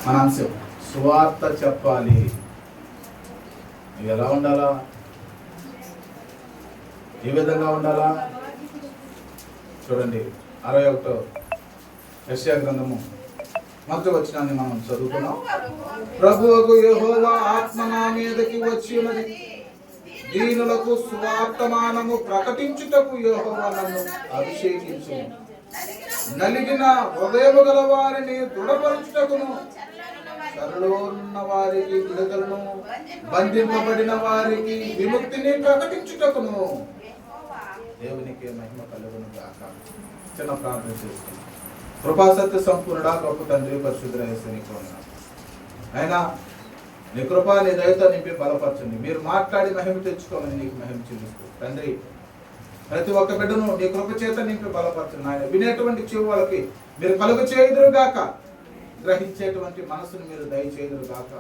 మన అంశం సువార్త చెప్పాలి. ఎలా ఉండాలా? ఏ విధంగా ఉండాలా? చూడండి 61వ యెషయా గ్రంథము మొదటి వచనాన్ని మనం చదువుకున్నాం. ప్రభువుకు యెహోవా ఆత్మ నా మీదకి వచ్చి ఉన్నది, దీనులకు సువార్తమానము ప్రకటించుటకు యెహోవా నన్ను అభిషేకించును, నలిగిన హృదయము గల వారిని దృఢపరచుటకును, చెరలో ఉన్న వారికి విడుదలను, బంధింపబడిన వారికి విముక్తిని ప్రకటించుటకును. దేవునికి మహిమ కలుగును గాక. చిన్న ప్రార్థన చేసుకుందాం. కృపాసత్య సంపూర్ణుడా, గొప్ప తండ్రి, పరిశుద్ధుడైన యేసునికి వందనాలు. అయినా నీ కృప నీ దయతో నింపి బలపరచండి. మీరు మాట్లాడి మహిమ తెచ్చుకోమని నీకు మహిమ చెల్లిస్తూ తండ్రి, ప్రతి ఒక్క బిడ్డను నీ కృప చేత నింపి బలపరచండి. ఆయన వినేటువంటి చెవి వాళ్ళకి మీరు కలుగు చేయుదురు గాక, గ్రహించేటువంటి మనసును మీరు దయచేయుదురు గాక.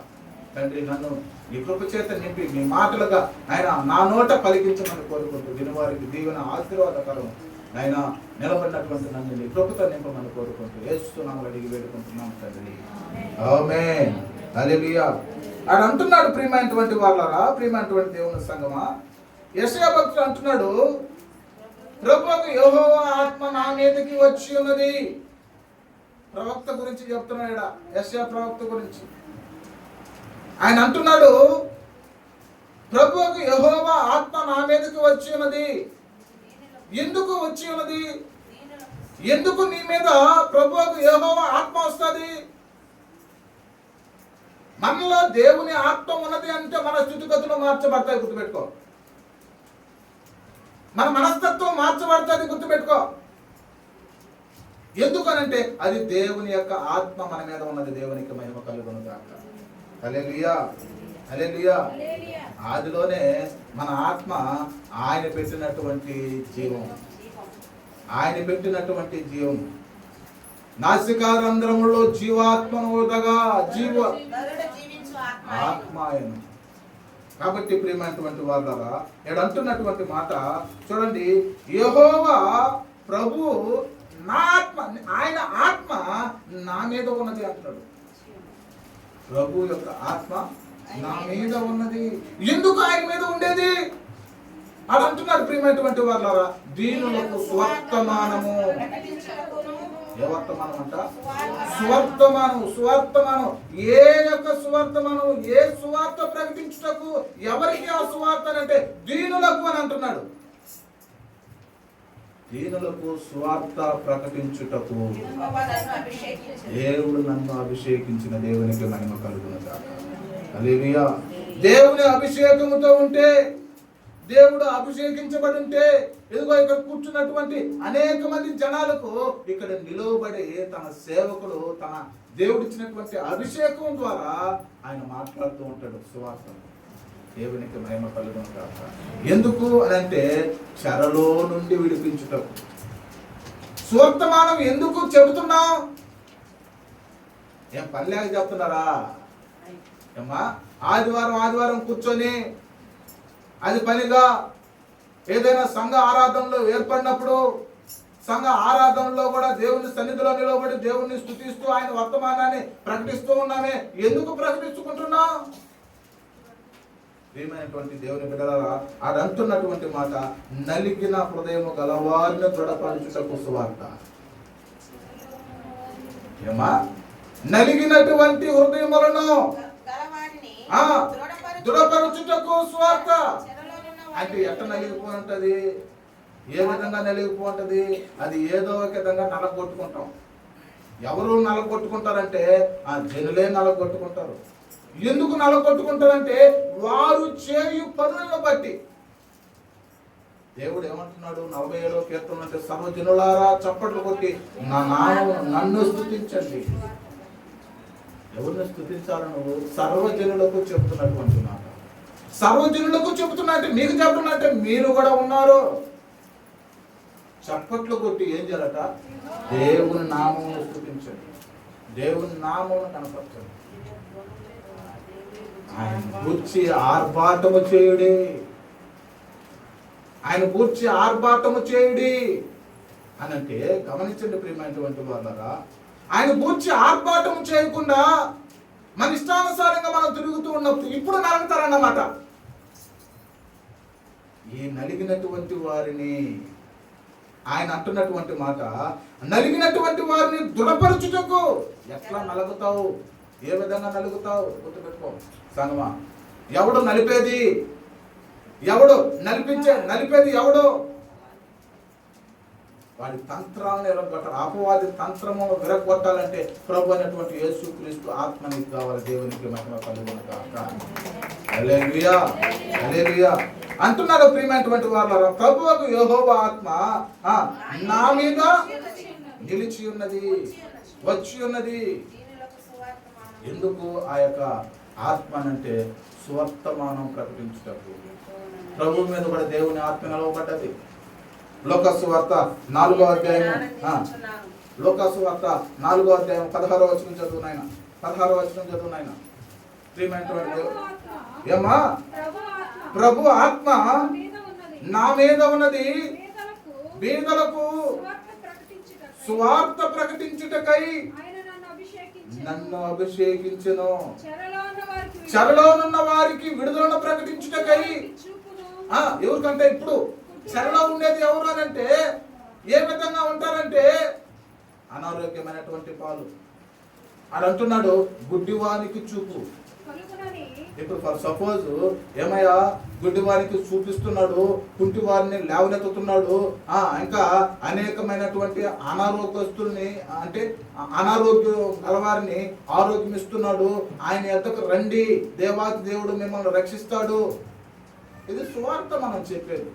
తండ్రి, నన్ను నీ కృప చేత నింపి మీ మాటలుగా ఆయన నా నోట పలికించమని కోరుకుంటూ వినివారికి దీవెన ఆశీర్వాదకరం ఆయన నిలబడినటువంటి నన్ను నీ కృపతో నింపమని కోరుకుంటూ యేసునామములో అడిగి వేడుకుంటున్నాం తండ్రి. ఆమేన్. హల్లెలూయా. ఆయన అంటున్నాడు, ప్రియమైనటువంటి వాళ్ళారా, ప్రియమైనటువంటి దేవుని సంగమా, యెషయా భక్తుడు అంటున్నాడు, ప్రభువుకు యెహోవా ఆత్మ నా మీదకి వచ్చి ఉన్నది. ప్రవక్త గురించి చెప్తున్నాడు, యెషయా ప్రవక్త గురించి. ఆయన అంటున్నాడు, ప్రభువుకు యెహోవా ఆత్మ నా మీదకి వచ్చి ఉన్నది. ఎందుకు వచ్చి ఉన్నది? ఎందుకు నీ మీద ప్రభువుకు యెహోవా ఆత్మ వస్తుంది? మనలో దేవుని ఆత్మ ఉన్నది అంటే మన స్థితిగతులు మార్చబడతాయి, గుర్తుపెట్టుకో. మన మనస్తత్వం మార్చబడుతుంది, గుర్తుపెట్టుకో. ఎందుకనంటే అది దేవుని యొక్క ఆత్మ మన మీద ఉన్నది. దేవునికి మహిమ కలుగును గాక. హల్లెలూయా, హల్లెలూయా. ఆదిలోనే మన ఆత్మ ఆయన పెట్టినటువంటి జీవం, ఆయన పెట్టినటువంటి జీవం. నాసికారంధ్రములో జీవాత్మను ఊదగా జీవ ఆత్మాయను. కాబట్టి ప్రియమైనటువంటి వాళ్ళారా, ఇక్కడ అంటున్నటువంటి మాట చూడండి, యెహోవా ప్రభు నా ఆత్మ, ఆయన ఆత్మ నా మీద ఉన్నది అంటున్నాడు. ప్రభు యొక్క ఆత్మ నా మీద ఉన్నది. ఎందుకు ఆయన మీద ఉండేది అని అంటున్నాడు. ప్రియమైనటువంటి వాళ్ళారా, దీనులకు సువర్తమానము. ఏ వర్తమానం అంట? సువర్తమానం. సువర్తమానం. ఏ యొక్క సువర్తమానం? ఏ సువార్త ప్రకటించుటకు? ఎవరికి ఆ సువార్త అంటే దీనులకు అని అంటున్నాడు. దీనులకు సువార్త ప్రకటించుటకు దేవుడు నన్ను అభిషేకించిన. దేవునికి మహిమ కలుగును గాక. హల్లెలూయా. దేవుని అభిషేకముతో ఉంటే, దేవుడు అభిషేకించబడి ఉంటే, ఇదిగో ఇక్కడ కూర్చున్నటువంటి అనేక మంది జనాలకు ఇక్కడ నిలువబడి తన సేవకుడు తన దేవుడిచ్చినటువంటి అభిషేకం ద్వారా ఆయన మాట్లాడుతూ ఉంటాడు సువార్త. దేవునికి మహిమ కలుగును గాక. ఎందుకు అని అంటే చెరలో నుండి విడిపించుటకు. సువర్తమానం ఎందుకు చెబుతున్నాం? ఏం పనిలేక చెప్తున్నారా? ఏమ్మా, ఆదివారం కూర్చొని అది పనిగా ఏదైనా సంఘ ఆరాధనలో ఏర్పడినప్పుడు, సంఘ ఆరాధనలో కూడా దేవుని సన్నిధిలో నిలబడి దేవుణ్ణి స్తుతిస్తూ ఆయన వర్తమానాన్ని ప్రకటిస్తూ ఉన్నామే. ఎందుకు ప్రకటించుకుంటున్నాం? ప్రియమైనటువంటి దేవుని బిడ్డలారా, అది అంటున్నటువంటి మాట, నలిగిన హృదయము గలవారిని దృఢపరచుటకు సువార్త. ఏమా, నలిగినటువంటి హృదయములను దృఢపరచుటకు సువార్త. అంటే ఎట్ట నలిగిపోతుంటది? ఏ విధంగా నలిగిపోతుంది? అది ఏదో ఒక విధంగా నలగొట్టుకుంటాం. ఎవరు నలగొట్టుకుంటారంటే ఆ జనులే నలగొట్టుకుంటారు. ఎందుకు నలగొట్టుకుంటారంటే వారు చేయు పనులను బట్టి. దేవుడు ఏమంటున్నాడు 47వ కీర్తన అంటే, సర్వజనులారా చప్పట్లు కొట్టి నా నామమును నన్ను స్తుతించండి. ఎవరిని స్తుతించాలి? నువ్వు సర్వజనులకు చెబుతున్నటువంటి మాట. సర్వజనులకు చెబుతున్నా అంటే నీకు చెబుతున్నా అంటే మీరు కూడా ఉన్నారు. చప్పట్లు కొట్టి ఏం చేయాలట? దేవుని నామమును స్తుతించండి, దేవుని నామమును కనపరచండి, ఆయన గూర్చి ఆర్భాటము చేయుడి, ఆయన గూర్చి ఆర్భాటము చేయుడి అని అంటే, గమనించండి ప్రియమైనటువంటి వాళ్ళరా, ఆయన గూర్చి ఆర్భాటము చేయకుండా మన ఇష్టానుసారంగా మనం తిరుగుతూ ఉన్నప్పుడు ఇప్పుడు నలుగుతారన్నమాట. ఈ నలిగినటువంటి వారిని ఆయన అంటున్నటువంటి మాట, నలిగినటువంటి వారిని దృఢపరచుటకు. ఎట్లా నలుగుతావు? ఏ విధంగా నలుగుతావు? గుర్తుపెట్టుకో సంగమా. ఎవడు నలిపేది? ఎవడు నలిపేది ఎవడు? వాడి తంత్రాలను ఎరగొట్టాలి. అపవాది తంత్రము విరగొట్టాలంటే ప్రభు అయినటువంటి యేసుక్రీస్తు ఆత్మని కావాలి. దేవునికి మహిమ కలుగును గాక. హల్లెలూయా, హల్లెలూయా అంటున్నారు ప్రియమైనటువంటి వారు. ప్రభువుకు యెహోవా ఆత్మ నా మీద నిలిచి ఉన్నది, వచ్చి ఉన్నది. ఎందుకు ఆ యొక్క ఆత్మ అంటే సువర్తమానం ప్రకటించుటకు. ప్రభు మీద కూడా దేవుని ఆత్మ నిలవబడ్డది. లోకాసు వార్త 4వ అధ్యాయం, లోకాసు వార్త 4వ అధ్యాయం 16వ వచనం చదువు నాయన. 16వ వచనం చదువు నాయన. ప్రియమైనటువంటి ఏమా, ప్రభు ఆత్మ నా మీద ఉన్నది, బీదలకు సువార్త ప్రకటించుటకై నన్ను అభిషేకించెను, చెరలోనున్న వారికి విడుదలను ప్రకటించుటకై. ఎవరికంటే ఇప్పుడు చెరలో ఉండేది ఎవరు అనంటే ఏ విధంగా ఉంటారంటే అనారోగ్యమైనటువంటి పాలు. అని అంటున్నాడు గుడ్డివానికి చూపు. ఇప్పుడు ఫర్ సపోజ్ ఏమయ్యా, గుడ్డివారికి చూపిస్తున్నాడు, కుంటి వారిని లేవనెత్తుతున్నాడు, ఇంకా అనేకమైనటువంటి అనారోగ్యస్తుల్ని అంటే అనారోగ్యం గలవారిని ఆరోగ్యం ఇస్తున్నాడు. ఆయన ఎద్దకు రండి, దేవాతి దేవుడు మిమ్మల్ని రక్షిస్తాడు. ఇది సువార్త మనం చెప్పేది.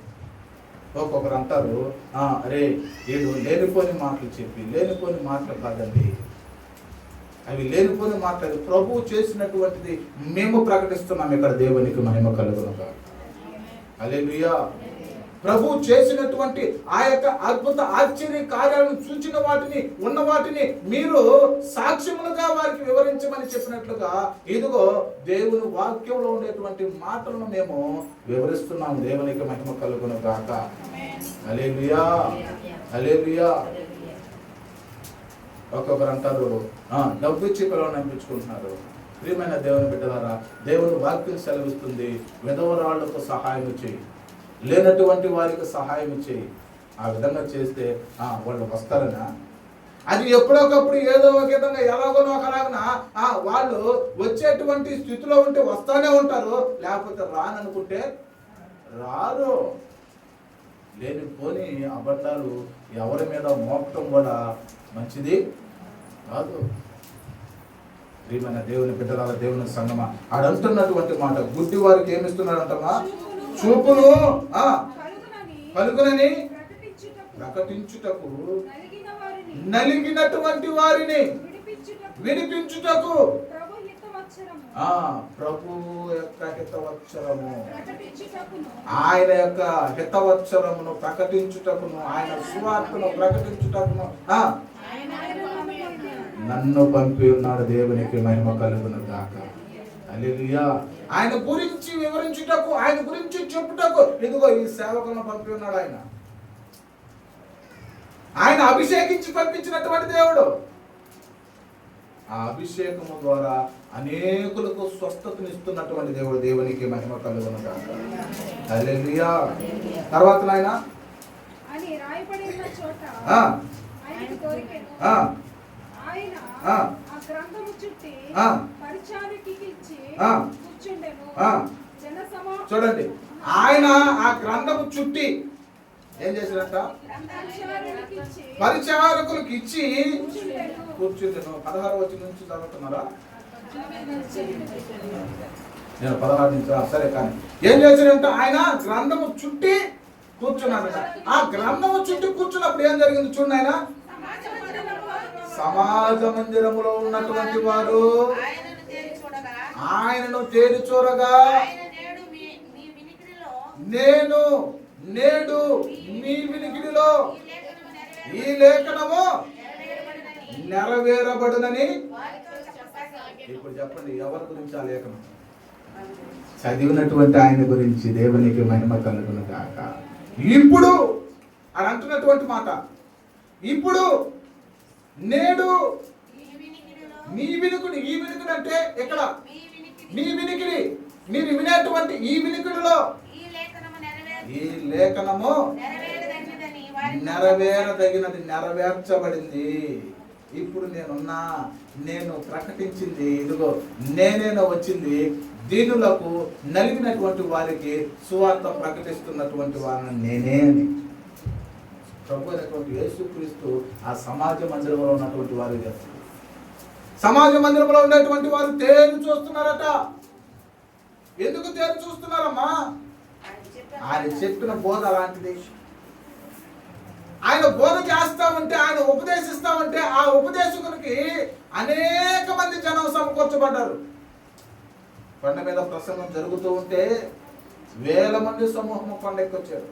ఒక్కొక్కరు అంటారు, అరే ఏడు లేనిపోని మాటలు చెప్పి, లేనిపోని మాటలు కాదండి, అవి లేనిపోని మాటలు. ప్రభువు చేసినటువంటిది మేము ప్రకటిస్తున్నాం ఇక్కడ. దేవునికి మహిమ కలుగును గాక. హల్లెలూయా. ప్రభువు చేసినటువంటి ఆ యొక్క అద్భుత ఆశ్చర్య కార్యాలను చూచిన వాటిని, ఉన్న వాటిని మీరు సాక్ష్యములుగా వారికి వివరించమని చెప్పినట్లుగా ఇదిగో దేవుని వాక్యంలో ఉండేటువంటి మాటలను మేము వివరిస్తున్నాం. దేవునికి మహిమ కలుగును గాక. హల్లెలూయా, హల్లెలూయా. ఒక్కొక్కరు అంటారు డబ్బు ఇచ్చి పిల్లలు నమ్మించుకుంటున్నారు. ప్రియమైన దేవుని బిడ్డలారా, దేవుని వాక్యం సెలవిస్తుంది, విధవరాళ్లకు సహాయం చేయి, లేనటువంటి వారికి సహాయం చేయి. ఆ విధంగా చేస్తే వాళ్ళు వస్తారనా? అది ఎప్పుడొకప్పుడు ఏదో ఒక విధంగా ఎలాగోనో ఒకలాగనా వాళ్ళు వచ్చేటువంటి స్థితిలో ఉంటే వస్తానే ఉంటారు, లేకపోతే రాననుకుంటే రారు. లేనిపోని అబద్ధాలు ఎవరి మీద మోపటం కూడా మంచిది కాదు. ప్రియమైన దేవుని బిడ్డలారా, దేవుని సంగమా, ఆడంటున్నటువంటి మాట, గుడ్డి వారికి ఏమిస్తున్నాడంటమా? చూపును కలుగునని ప్రకటించుటకు, నలిగినటువంటి వారిని విడిపించుటకు. ప్రభు యొక్క హితవత్సరము, ఆయన యొక్క హితవత్సరమును ప్రకటించుటకును, ఆయన సువార్తను ప్రకటించుటకును నన్ను పంపి ఉన్నాడు. దేవునికి మహిమ కలుగును గాక. హల్లెలూయా. ఆయన గురించి వివరించుటకు, ఆయన గురించి చెప్పుటకు ఇదిగో ఈ సేవకులను పంపి ఉన్నాడు. ఆయన అభిషేకించి పంపించినటువంటి దేవుడు. ఆ అభిషేకము ద్వారా అనేకులకు స్వస్థతనిస్తున్నటువంటి దేవుడు. దేవునికి మహిమ కలుగును గాక. హల్లెలూయా. తర్వాత నాయన చూడండి, ఆయన ఆ గ్రంథము చుట్టి ఏం చేశారంట? పరిచారకులకు ఇచ్చి కూర్చుండెను. 16 వచనం నుంచి చదువుతున్నారా? నేను 16 నుంచి సరే. కానీ ఏం చేశారంట? ఆయన గ్రంథము చుట్టి కూర్చున్నాడట. ఆ గ్రంథము చుట్టి కూర్చున్నప్పుడు ఏం జరిగింది చూడండి. ఆయన సమాజ మందిరములో ఉన్నటువంటి వారు ఆయనను తేరి చూడగా, నేను నేడు మీ వినికిడిలో ఈ లేఖనము నెరవేరబడునని. ఇప్పుడు చెప్పండి, ఎవరి గురించి ఆ లేఖనం? చదివినటువంటి ఆయన గురించి. దేవునికి మహిమ కలుగును గాక. ఇప్పుడు అని అంటున్నటువంటి మాట, ఇప్పుడు నేడు మీ వినికుడు, ఈ వినికుడు అంటే ఇక్కడ మీ వినికిడి, మీరు వినేటువంటి ఈ వినికిడిలో ఈ లేఖనము నెరవేరదగినది, నెరవేర్చబడింది. ఇప్పుడు నేను ప్రకటించింది, ఇదిగో నేనేనో వచ్చింది, దీనులకు నలిగినటువంటి వారికి సువార్త ప్రకటిస్తున్నటువంటి వారిని నేనే అని ప్రభు అయినటువంటి యేసుక్రీస్తు ఆ సమాజ మందిరంలో ఉన్నటువంటి వారు చేస్తారు. సమాజ మందిరంలో ఉన్నటువంటి వారు తేరు చూస్తున్నారట. ఎందుకు తేరు చూస్తున్నారమ్మా? ఆయన చెప్పిన బోధ అలాంటిది. ఆయన బోధ చేస్తా ఉంటే, ఆయన ఉపదేశిస్తా ఉంటే, ఆ ఉపదేశకునికి అనేక మంది జనం సమకూర్చబడ్డారు. కొండ మీద ప్రసంగం జరుగుతూ ఉంటే వేల మంది సమూహం కొండెక్కొచ్చారు.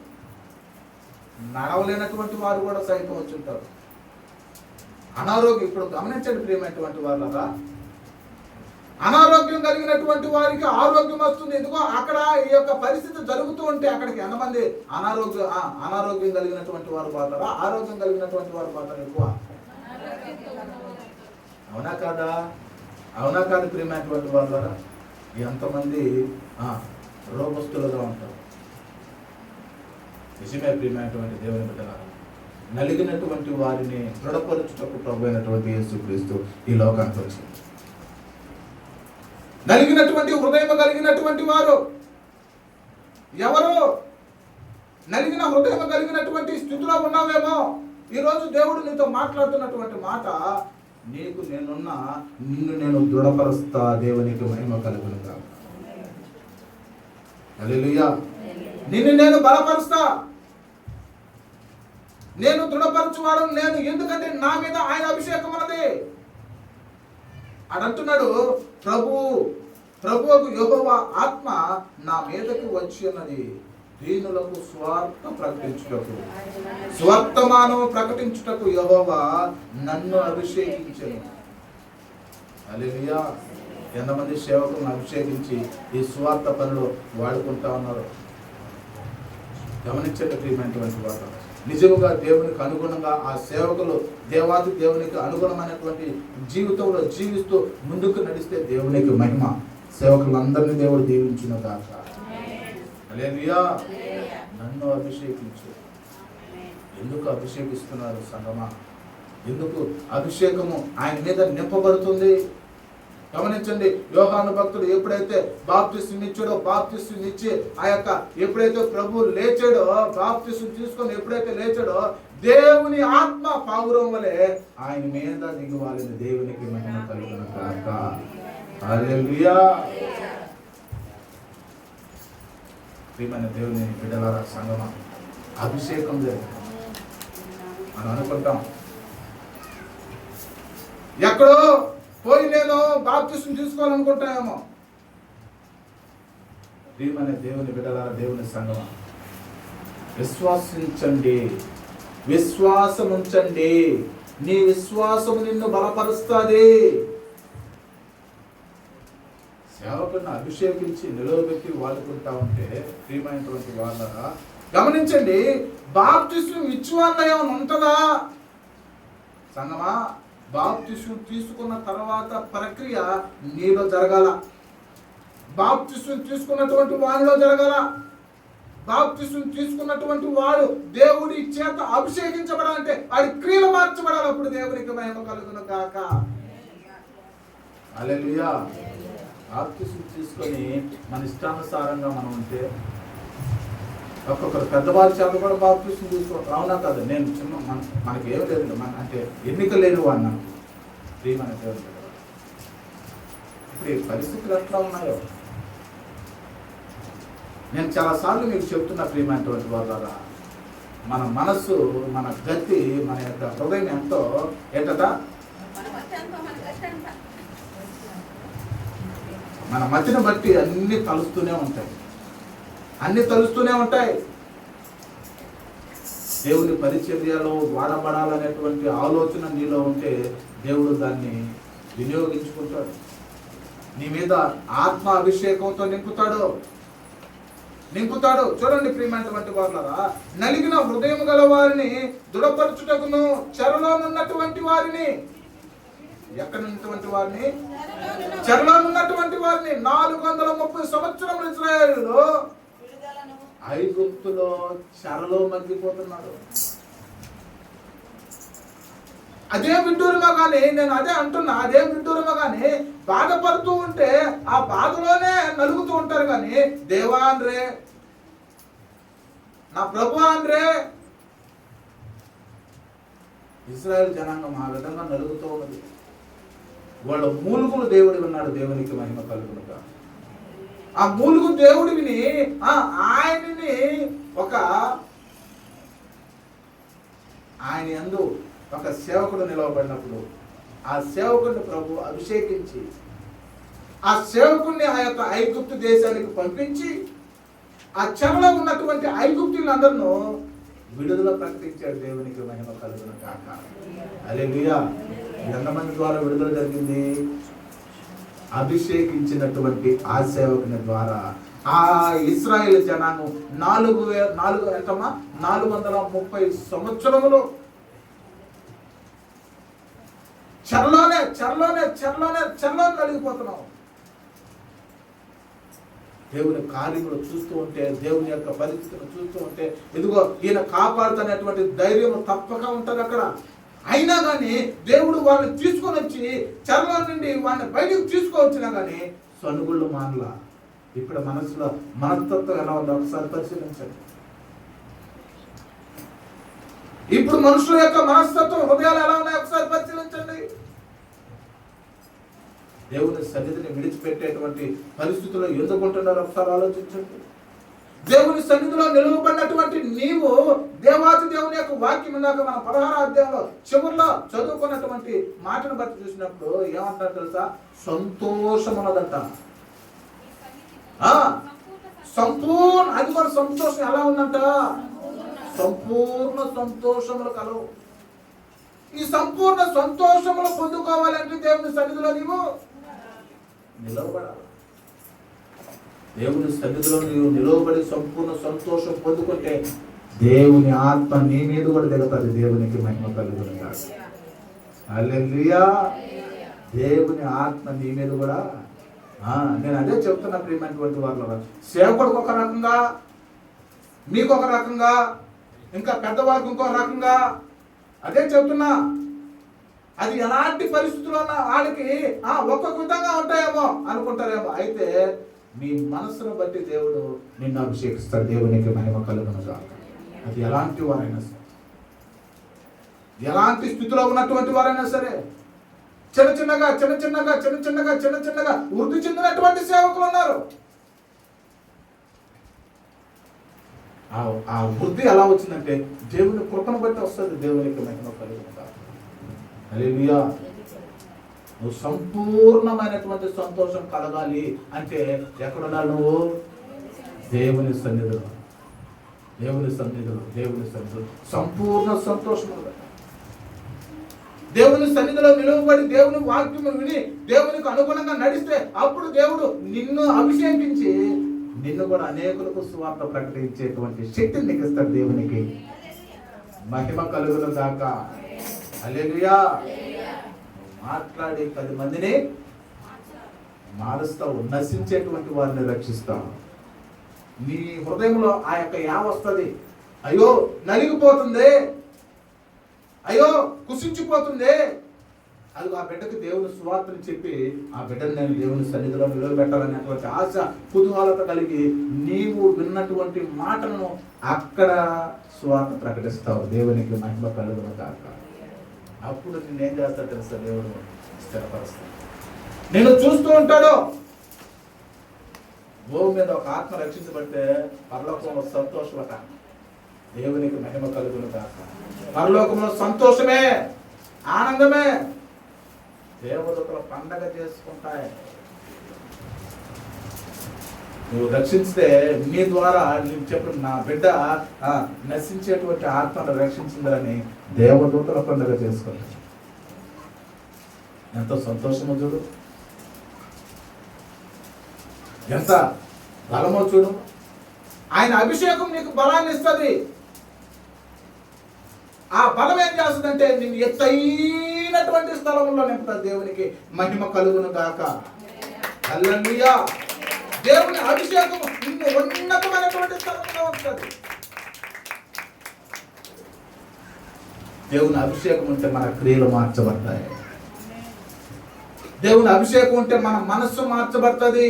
నడవలేనటువంటి వారు కూడా సైతం వచ్చి ఉంటారు. అనారోగ్యం, ఇప్పుడు గమనించండి ప్రియమైనటువంటి వాళ్ళరా, అనారోగ్యం కలిగినటువంటి వారికి ఆరోగ్యం వస్తుంది. ఎందుకో అక్కడ ఈ యొక్క పరిస్థితి జరుగుతూ ఉంటే అక్కడికి ఎంతమంది అనారోగ్యం కలిగినటువంటి వారు పోతారా, ఆరోగ్యం కలిగినటువంటి వారు పోతారు ఎక్కువ? అవునా కాదా? అవునా కాదు ప్రియమైనటువంటి వాళ్ళరా? ఎంతమంది రోగస్తులుగా ఉంటారు. నిజమే ప్రియమైనటువంటి దేవుని బిడ్డలారా, నలిగినటువంటి వారిని దృఢపరచుటకు ప్రభు అయినటువంటి యేసుక్రీస్తు ఈ లోకానికి వచ్చింది. నలిగినటువంటి హృదయం కలిగినటువంటి వారు ఎవరు? నలిగిన హృదయం కలిగినటువంటి స్థితిలో ఉన్నావేమో. ఈరోజు దేవుడు నీతో మాట్లాడుతున్నటువంటి మాట, నీకు నేనున్నా, నిన్ను నేను దృఢపరుస్తా, దేవునికి మహిమ కలుగును గాక. హల్లెలూయా. నిన్ను నేను బలపరుస్తా, నేను దృఢపరచువాడు నేను, ఎందుకంటే నా మీద ఆయన అభిషేకం ఉన్నది. అడంటున్నాడు, ప్రభువుకు యెహోవా ఆత్మ నా మీదకి వచ్చి ఉన్నది, దీనులకు స్వార్థ ప్రకటించుటకు, స్వర్తమానము ప్రకటించుటకు యెహోవా నన్ను అభిషేకించెను. హల్లెలూయా. ఎంతమంది సేవకులను అభిషేకించి ఈ స్వార్థ పనులు వాడుకుంటా ఉన్నారు. గమనించండి ప్రియమైనటువంటి వారు, నిజముగా దేవునికి అనుగుణంగా ఆ సేవకులు దేవాది దేవునికి అనుగుణమైనటువంటి జీవితంలో జీవిస్తూ ముందుకు నడిస్తే దేవునికి మహిమ. సేవకులందరినీ దేవుడు దీవించిన గాక. హల్లెలూయా. నన్ను అభిషేకించు. ఎందుకు అభిషేకిస్తున్నారు సంగమా? ఎందుకు అభిషేకము ఆయన మీద నింపబడుతుంది? గమనించండి, యోహాను భక్తుడు ఎప్పుడైతే బాప్తిస్మం ఇచ్చాడో, బాప్తిస్మం ఇచ్చి ఆ యొక్క ఎప్పుడైతే ప్రభు లేచాడో, బాప్తిస్మం తీసుకొని ఎప్పుడైతే లేచాడో, దేవుని ఆత్మ పావురం వలె ఆయన మీద దిగువాలని. దేవునికి మహిమ కలుగును గాక. హల్లెలూయా. ప్రియమైన దేవుని బిడ్డలారా, సంగమా, అభిషేకం జరిగింది. మనం అనుకుంటాం ఎక్కడో పోయి నేను బాప్తిస్మం తీసుకోవాలనుకుంటామేమో. ప్రియమైన దేవుని బిడ్డలారా, దేవుని సంగమా, విశ్వాసించండి, విశ్వాసం ఉంచండి. నీ విశ్వాసము నిన్ను బలపరుస్తుంది. సేవకులను అభిషేకించి నిలవబెట్టి వాడుకుంటా ఉంటే ప్రియమైనటువంటి వాళ్ళరా, గమనించండి, బాప్తిస్మం ఇచ్చువల్ల ఏమైనా ఉంటుందా సంగమా? బాప్తిస్మం తీసుకున్న తర్వాత ప్రక్రియ నీలో జరగాల. బాప్తిస్మం తీసుకున్నటువంటి వాడిలో జరగాల. బాప్తిస్మం తీసుకున్నటువంటి వాడు దేవుడి చేత అభిషేకించబడాలంటే వాడి క్రియలు మార్చబడాలి. అప్పుడు దేవునికి మహిమ కలుగును గాక. హల్లెలూయా. బాప్తిస్మం తీసుకొని మన ఇష్టానుసారంగా మనం ఉంటే, ఒక్కొక్కరు పెద్దవాళ్ళ చేత కూడా బాప్తిస్మం తీసుకోవాలి. అవునా కాదు? నేను మనకి ఏమి లేదు, అంటే ఎన్నిక లేని వాడినా. ప్రియమైన దేవుని ఇప్పుడు ఈ పరిస్థితులు ఎట్లా ఉన్నాయో నేను చాలాసార్లు మీకు చెప్తున్నా ప్రియమైనటువంటి వాళ్ళ, మన మనస్సు, మన గతి, మన యొక్క హృదయం ఎంతో ఏంటట, మన మతిని బట్టి అన్ని తలుస్తూనే ఉంటాయి, అన్ని తలుస్తూనే ఉంటాయి. దేవుని పరిచర్యలో వాడబడాలనేటువంటి ఆలోచన నీలో ఉంటే దేవుడు దాన్ని వినియోగించుకుంటాడు. నీ మీద ఆత్మ అభిషేకంతో నింపుతాడు. చూడండి ప్రియమైనటువంటి వాళ్ళరా, నలిగిన హృదయం గల వారిని దృఢపరచుటకును, చెరలోనున్నటువంటి వారిని ఎక్కడ ఉన్నటువంటి వారిని? చెరలో ఉన్నటువంటి వారిని. 430 సంవత్సరములు ఇశ్రాయేలులో ఐగుప్తులో చెరలో మగ్గిపోతున్నాడు. అదే విడ్డూరమా కానీ, నేను అదే అంటున్నా, అదే విడ్డూరమా కానీ బాధపడుతూ ఉంటే ఆ బాధలోనే నలుగుతూ ఉంటారు కానీ దేవా అంద్రే, నా ప్రభు అంద్రే. ఇశ్రాయేలు జనాంగం ఆ విధంగా నలుగుతూ ఉన్నది. వాళ్ళ మూలుగులు దేవుడు విన్నాడు. దేవునికి మహిమ కలుగునుగా. ఆ మూలుగు దేవుడు విని ఆయనని ఆయన యందు ఒక సేవకుడు నిలవబడినప్పుడు ఆ సేవకుడిని ప్రభు అభిషేకించి ఆ సేవకుడిని ఆ యొక్క ఐగుప్తు దేశానికి పంపించి ఆ చెరలో ఉన్నటువంటి ఐగుప్తులందరినూ విడుదల ప్రకటించాడు. దేవునికి మహిమ కలుగును గాక. హల్లెలూయా. ఎంతమంది ద్వారా విడుదల జరిగింది? అభిషేకించినటువంటి ఆ సేవకుని ద్వారా. ఆ ఇశ్రాయేలు జనాంగం 430 సంవత్సరములు చెరలోనే కలిగిపోతున్నాం. దేవుని కార్యములు చూస్తూ ఉంటే, దేవుని యొక్క పరిస్థితులు చూస్తూ ఉంటే, ఇదిగో ఈయన కాపాడుతున్నటువంటి ధైర్యం తప్పక ఉంటుంది అక్కడ. అయినా కానీ దేవుడు వాళ్ళని తీసుకొని వచ్చి చెరలో నుండి వాళ్ళని బయటకు తీసుకొచ్చినా కానీ సనుగుళ్ళు మానలా. ఇప్పుడు మనస్తత్వం ఎలా ఉందో ఒకసారి పరిశీలించండి. ఇప్పుడు మనుషుల యొక్క మనస్తత్వం, హృదయాలు ఎలా ఉన్నాయో ఒకసారి పరిశీలించండి. దేవుని సన్నిధిని విడిచిపెట్టేటువంటి పరిస్థితుల్లో ఎందుకుంటున్నారో ఒకసారి ఆలోచించండి. దేవుని సన్నిధిలో నిలువబడినటువంటి నీవు దేవాది దేవుని యొక్క వాక్యం ఇందాక మన 16వ అధ్యాయంలో చివరిలో చదువుకున్నటువంటి మాటను బట్టి చూసినప్పుడు ఏమంటారు తెలుసా? సంతోషమున్నదంట. సంపూర్ణ, అది మన సంతోషం ఎలా ఉందంట? సంపూర్ణ సంతోషములు కలవు. ఈ సంపూర్ణ సంతోషములు పొందుకోవాలంటే దేవుని సన్నిధిలో నీవు నిలవబడాలి. దేవుని సన్నిధిలో నీవు నిలవబడి సంపూర్ణ సంతోషం పొందుకుంటే దేవుని ఆత్మ నీ మీద కూడా దిగుతుంది. దేవునికి మహిమ కలుగును గాక. హల్లెలూయా. దేవుని ఆత్మ నీ మీద కూడా. నేను అదే చెప్తున్నా ప్రియమైనటువంటి వారు, సేవకుడికి ఒక రకంగా, మీకు ఒక రకంగా, ఇంకా పెద్దవారికి ఇంకో రకంగా. అదే చెప్తున్నా. అది ఎలాంటి పరిస్థితుల్లో వాళ్ళకి ఒక్కొక్క విధంగా ఉంటాయేమో అనుకుంటారేమో. అయితే నీ మనసును బట్టి దేవుడు నిన్ను అభిషేకిస్తాడు. దేవునికి మహిమ కలుగును గాక. అది ఎలాంటి వారైనా సరే, ఎలాంటి స్థితిలో ఉన్నటువంటి వారైనా సరే, చిన్న చిన్నగా వృద్ధి చెందినటువంటి సేవకులు ఉన్నారు. ఆ వృద్ధి ఎలా వచ్చిందంటే దేవుని కృపను బట్టి వస్తుంది. దేవునికి మహిమ కలుగును గాక. హల్లెలూయా. నువ్వు సంపూర్ణమైనటువంటి సంతోషం కలగాలి అంటే ఎక్కడున్నావు నువ్వు? దేవుని సన్నిధిలో సంపూర్ణ సంతోషం. దేవుని సన్నిధిలో నిలువబడి దేవుని వాక్యము విని దేవునికి అనుగుణంగా నడిస్తే అప్పుడు దేవుడు నిన్ను అభిషేకించి నిన్ను కూడా అనేకులకు సువార్త ప్రకటించేటువంటి శక్తిని నీకు ఇస్తాడు. దేవునికి మహిమ కలుగును గాక. హల్లెలూయా. మాట్లాడి 10 మందిని మారుస్తావు, నశించేటువంటి వారిని రక్షిస్తావు. నీ హృదయంలో ఆ యొక్క వస్తుంది, అయ్యో నలిగిపోతుంది, అయ్యో కుసించిపోతుంది, అది ఆ బిడ్డకి దేవుని సువార్తని చెప్పి ఆ బిడ్డను నేను దేవుని సన్నిధిలో నిలబెట్టాలనేటువంటి ఆశ, కుతూహలత కలిగి నీవు విన్నటువంటి మాటను అక్కడ సువార్త ప్రకటిస్తావు. దేవునికి మహిమ కలుగును గాక. అప్పుడు నేనేం చేస్తాడు తెలుసా? దేవుడు స్థిరపరుస్తాడు. నేను చూస్తూ ఉంటాడు. భూమి మీద ఒక ఆత్మ రక్షించబడితే పరలోకంలో సంతోషమట. దేవునికి మహిమ కలుగును గాక. పరలోకంలో సంతోషమే, ఆనందమే, దేవదూతలు పండగ చేసుకుంటాయి. నువ్వు రక్షిస్తే నీ ద్వారా నేను చెప్పిన నా బిడ్డ నశించేటువంటి ఆత్మను రక్షించిందని దేవదూతల పండుగ చేసుకుంటారు. ఎంత సంతోషమో చూడు, ఎంత బలమో చూడు. ఆయన అభిషేకం నీకు బలాన్ని ఇస్తుంది. ఆ బలం ఏం చేస్తుందంటే నిన్ను ఎత్తైనటువంటి స్థలంలో నింపుతుంది. దేవునికి మహిమ కలుగును గాక. హల్లెలూయా. దేవుని అభిషేకం నిన్ను ఉన్నతమైనటువంటి స్థలంలో ఉంటుంది. దేవుని అభిషేకం ఉంటే మన క్రియలు మార్చబడతాయి. దేవుని అభిషేకం ఉంటే మన మనస్సు మార్చబడుతుంది,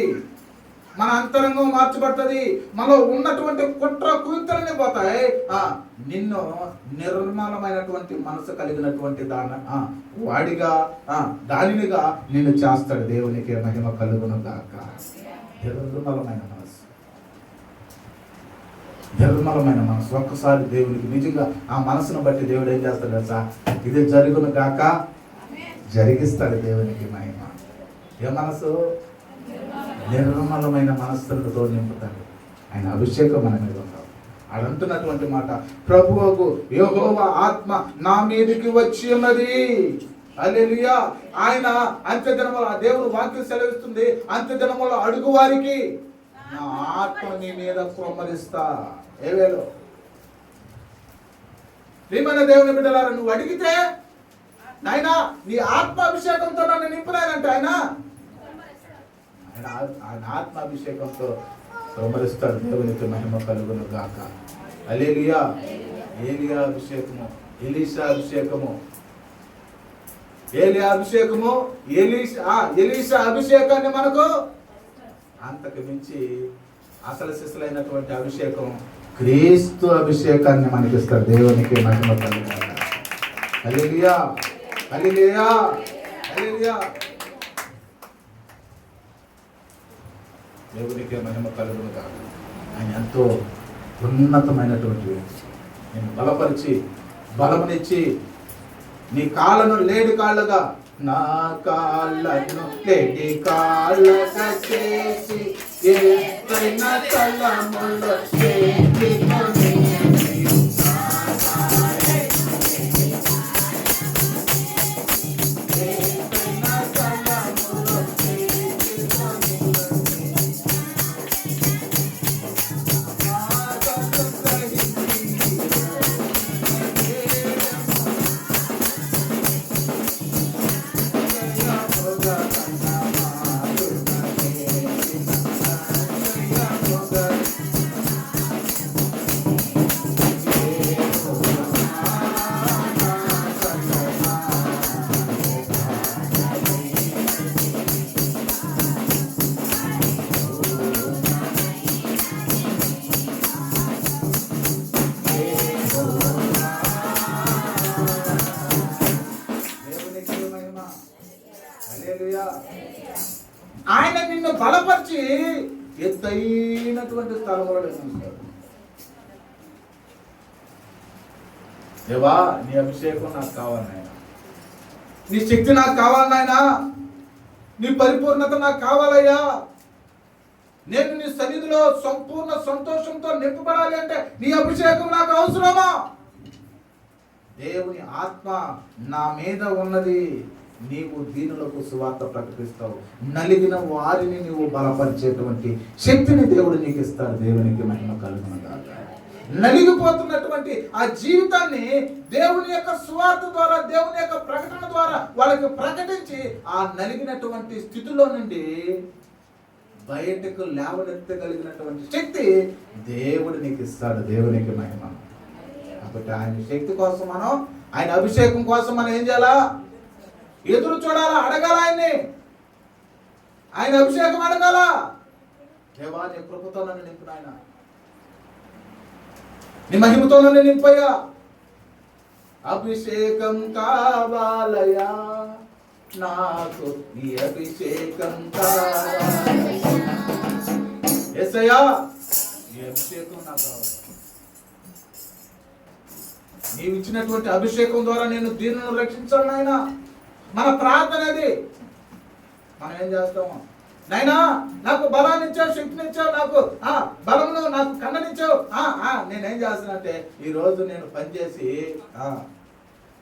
మన అంతరంగం మార్చబడుతుంది, మనలో ఉన్నటువంటి కుట్ర కుయుక్తులన్నీ పోతాయి. నిన్ను నిర్మలమైనటువంటి మనసు కలిగినటువంటి వాడిగా దానినిగా నిన్ను చేస్తాడు. దేవునికి మహిమ కలుగును గాక. నిర్మలమైన మనసు, నిర్మలమైన మనసు. ఒక్కసారి దేవునికి నిజంగా ఆ మనసును బట్టి దేవుడు ఏం చేస్తాడు తెలుసా? ఇది జరుగును గాక జరిగిస్తాడు. దేవునికి మహిమ. ఏ మనసు? నిర్మలమైన మనస్సులతో నింపుతాడు. ఆయన అభిషేకం మన మీద ఉంటాడు. అడంటున్నటువంటి మాట, ప్రభువుకు యెహోవా ఆత్మ నా మీదకి వచ్చి ఉన్నది. హల్లెలూయా. ఆయన అంత్యదినములో, దేవుడు వాక్యం సెలవిస్తుంది, అంత్యదినములో అడుగు వారికి నా ఆత్మ నీ మీద కుమ్మరిస్తా. ఏవేలో ప్రియమైన దేవుని బిడ్డలారా, నువ్వు అడిగితే నాయనా నీ ఆత్మాభిషేకంతో నన్ను నింపునాయనంటే ఆయన ఆత్మాభిషేకంతో కుమ్మరిస్తాడు. దేవునికి మహిమ కలుగును గాక. హల్లెలూయా. ఏలియా అభిషేకము, ఎలీషా అభిషేకము, ఏలియా అభిషేకము, ఎలీషా అభిషేకాన్ని మనకు అంతకు మించి అసలు సిసలైనటువంటి అభిషేకం క్రీస్తు అభిషేకాన్ని మనకిస్తాడు. దేవునికి మహిమ కలుగును గాక. హల్లెలూయా. హల్లెలూయా. హల్లెలూయా. దేవునికి మహిమ కలుగును గాక. ఆయన ఎంతో ఉన్నతమైనటువంటి నేను బలపరిచి బలమునిచ్చి నీ కాళ్ళను లేడి కాళ్ళగా, నా కాళ్ళను లేడి కాళ్ళగా చేసి ఎత్తైన తలములో చేర్చుకొని ఆయన నిన్ను బలపరిచి ఎత్తైనటువంటి స్థలంలో నిర్మిస్తాడు. దేవా నీ అభిషేకం నాకు కావాలి నాయన, నీ శక్తి నాకు కావాలి నాయన, నీ పరిపూర్ణత నాకు కావాలయ్యా. నేను నీ సన్నిధిలో సంపూర్ణ సంతోషంతో నింపబడాలి అంటే నీ అభిషేకం నాకు అవసరమా? దేవుని ఆత్మ నా మీద ఉన్నది, నీవు దీనులకు సువార్త ప్రకటిస్తావు, నలిగిన వారిని నీవు బలపరిచేటువంటి శక్తిని దేవుడు నీకు ఇస్తాడు. దేవునికి మహిమ కలుగును గాక. నలిగిపోతున్నటువంటి ఆ జీవితాన్ని దేవుని యొక్క సువార్త ద్వారా, దేవుని యొక్క ప్రకటన ద్వారా వాళ్ళకి ప్రకటించి ఆ నలిగినటువంటి స్థితిలో నుండి బయటకు లేవనెత్తగలిగినటువంటి శక్తి దేవుడు నీకు ఇస్తాడు. దేవునికి మహిమ. కాబట్టి ఆయన శక్తి కోసం మనం, ఆయన అభిషేకం కోసం మనం ఏం చేయాలా? ఎదురు చూడాలా, అడగాల ఆయన్ని. ఆయన అభిషేకం అడగాల. దేవా నీ కృపతో నన్ను నింపు నాయన, నీ మహిమతో నన్ను నింపయ్యా. అభిషేకం కావాలయా నాకు, నీ అభిషేకం కావాలయా. యేసయ్యా నీ అభిషేకం నాకు కావాలి. నీవు ఇచ్చినటువంటి అభిషేకం ద్వారా నేను దీనులను రక్షించాను నాయన. మన ప్రార్థన అది. మనం ఏం చేస్తాము? నాయనా నాకు బలాన్ని ఇచ్చావు, శక్తిని ఇచ్చావు, నాకు బలమును, నాకు కన్ననిచ్చావు. నేనేం చేస్తానంటే ఈరోజు నేను పనిచేసి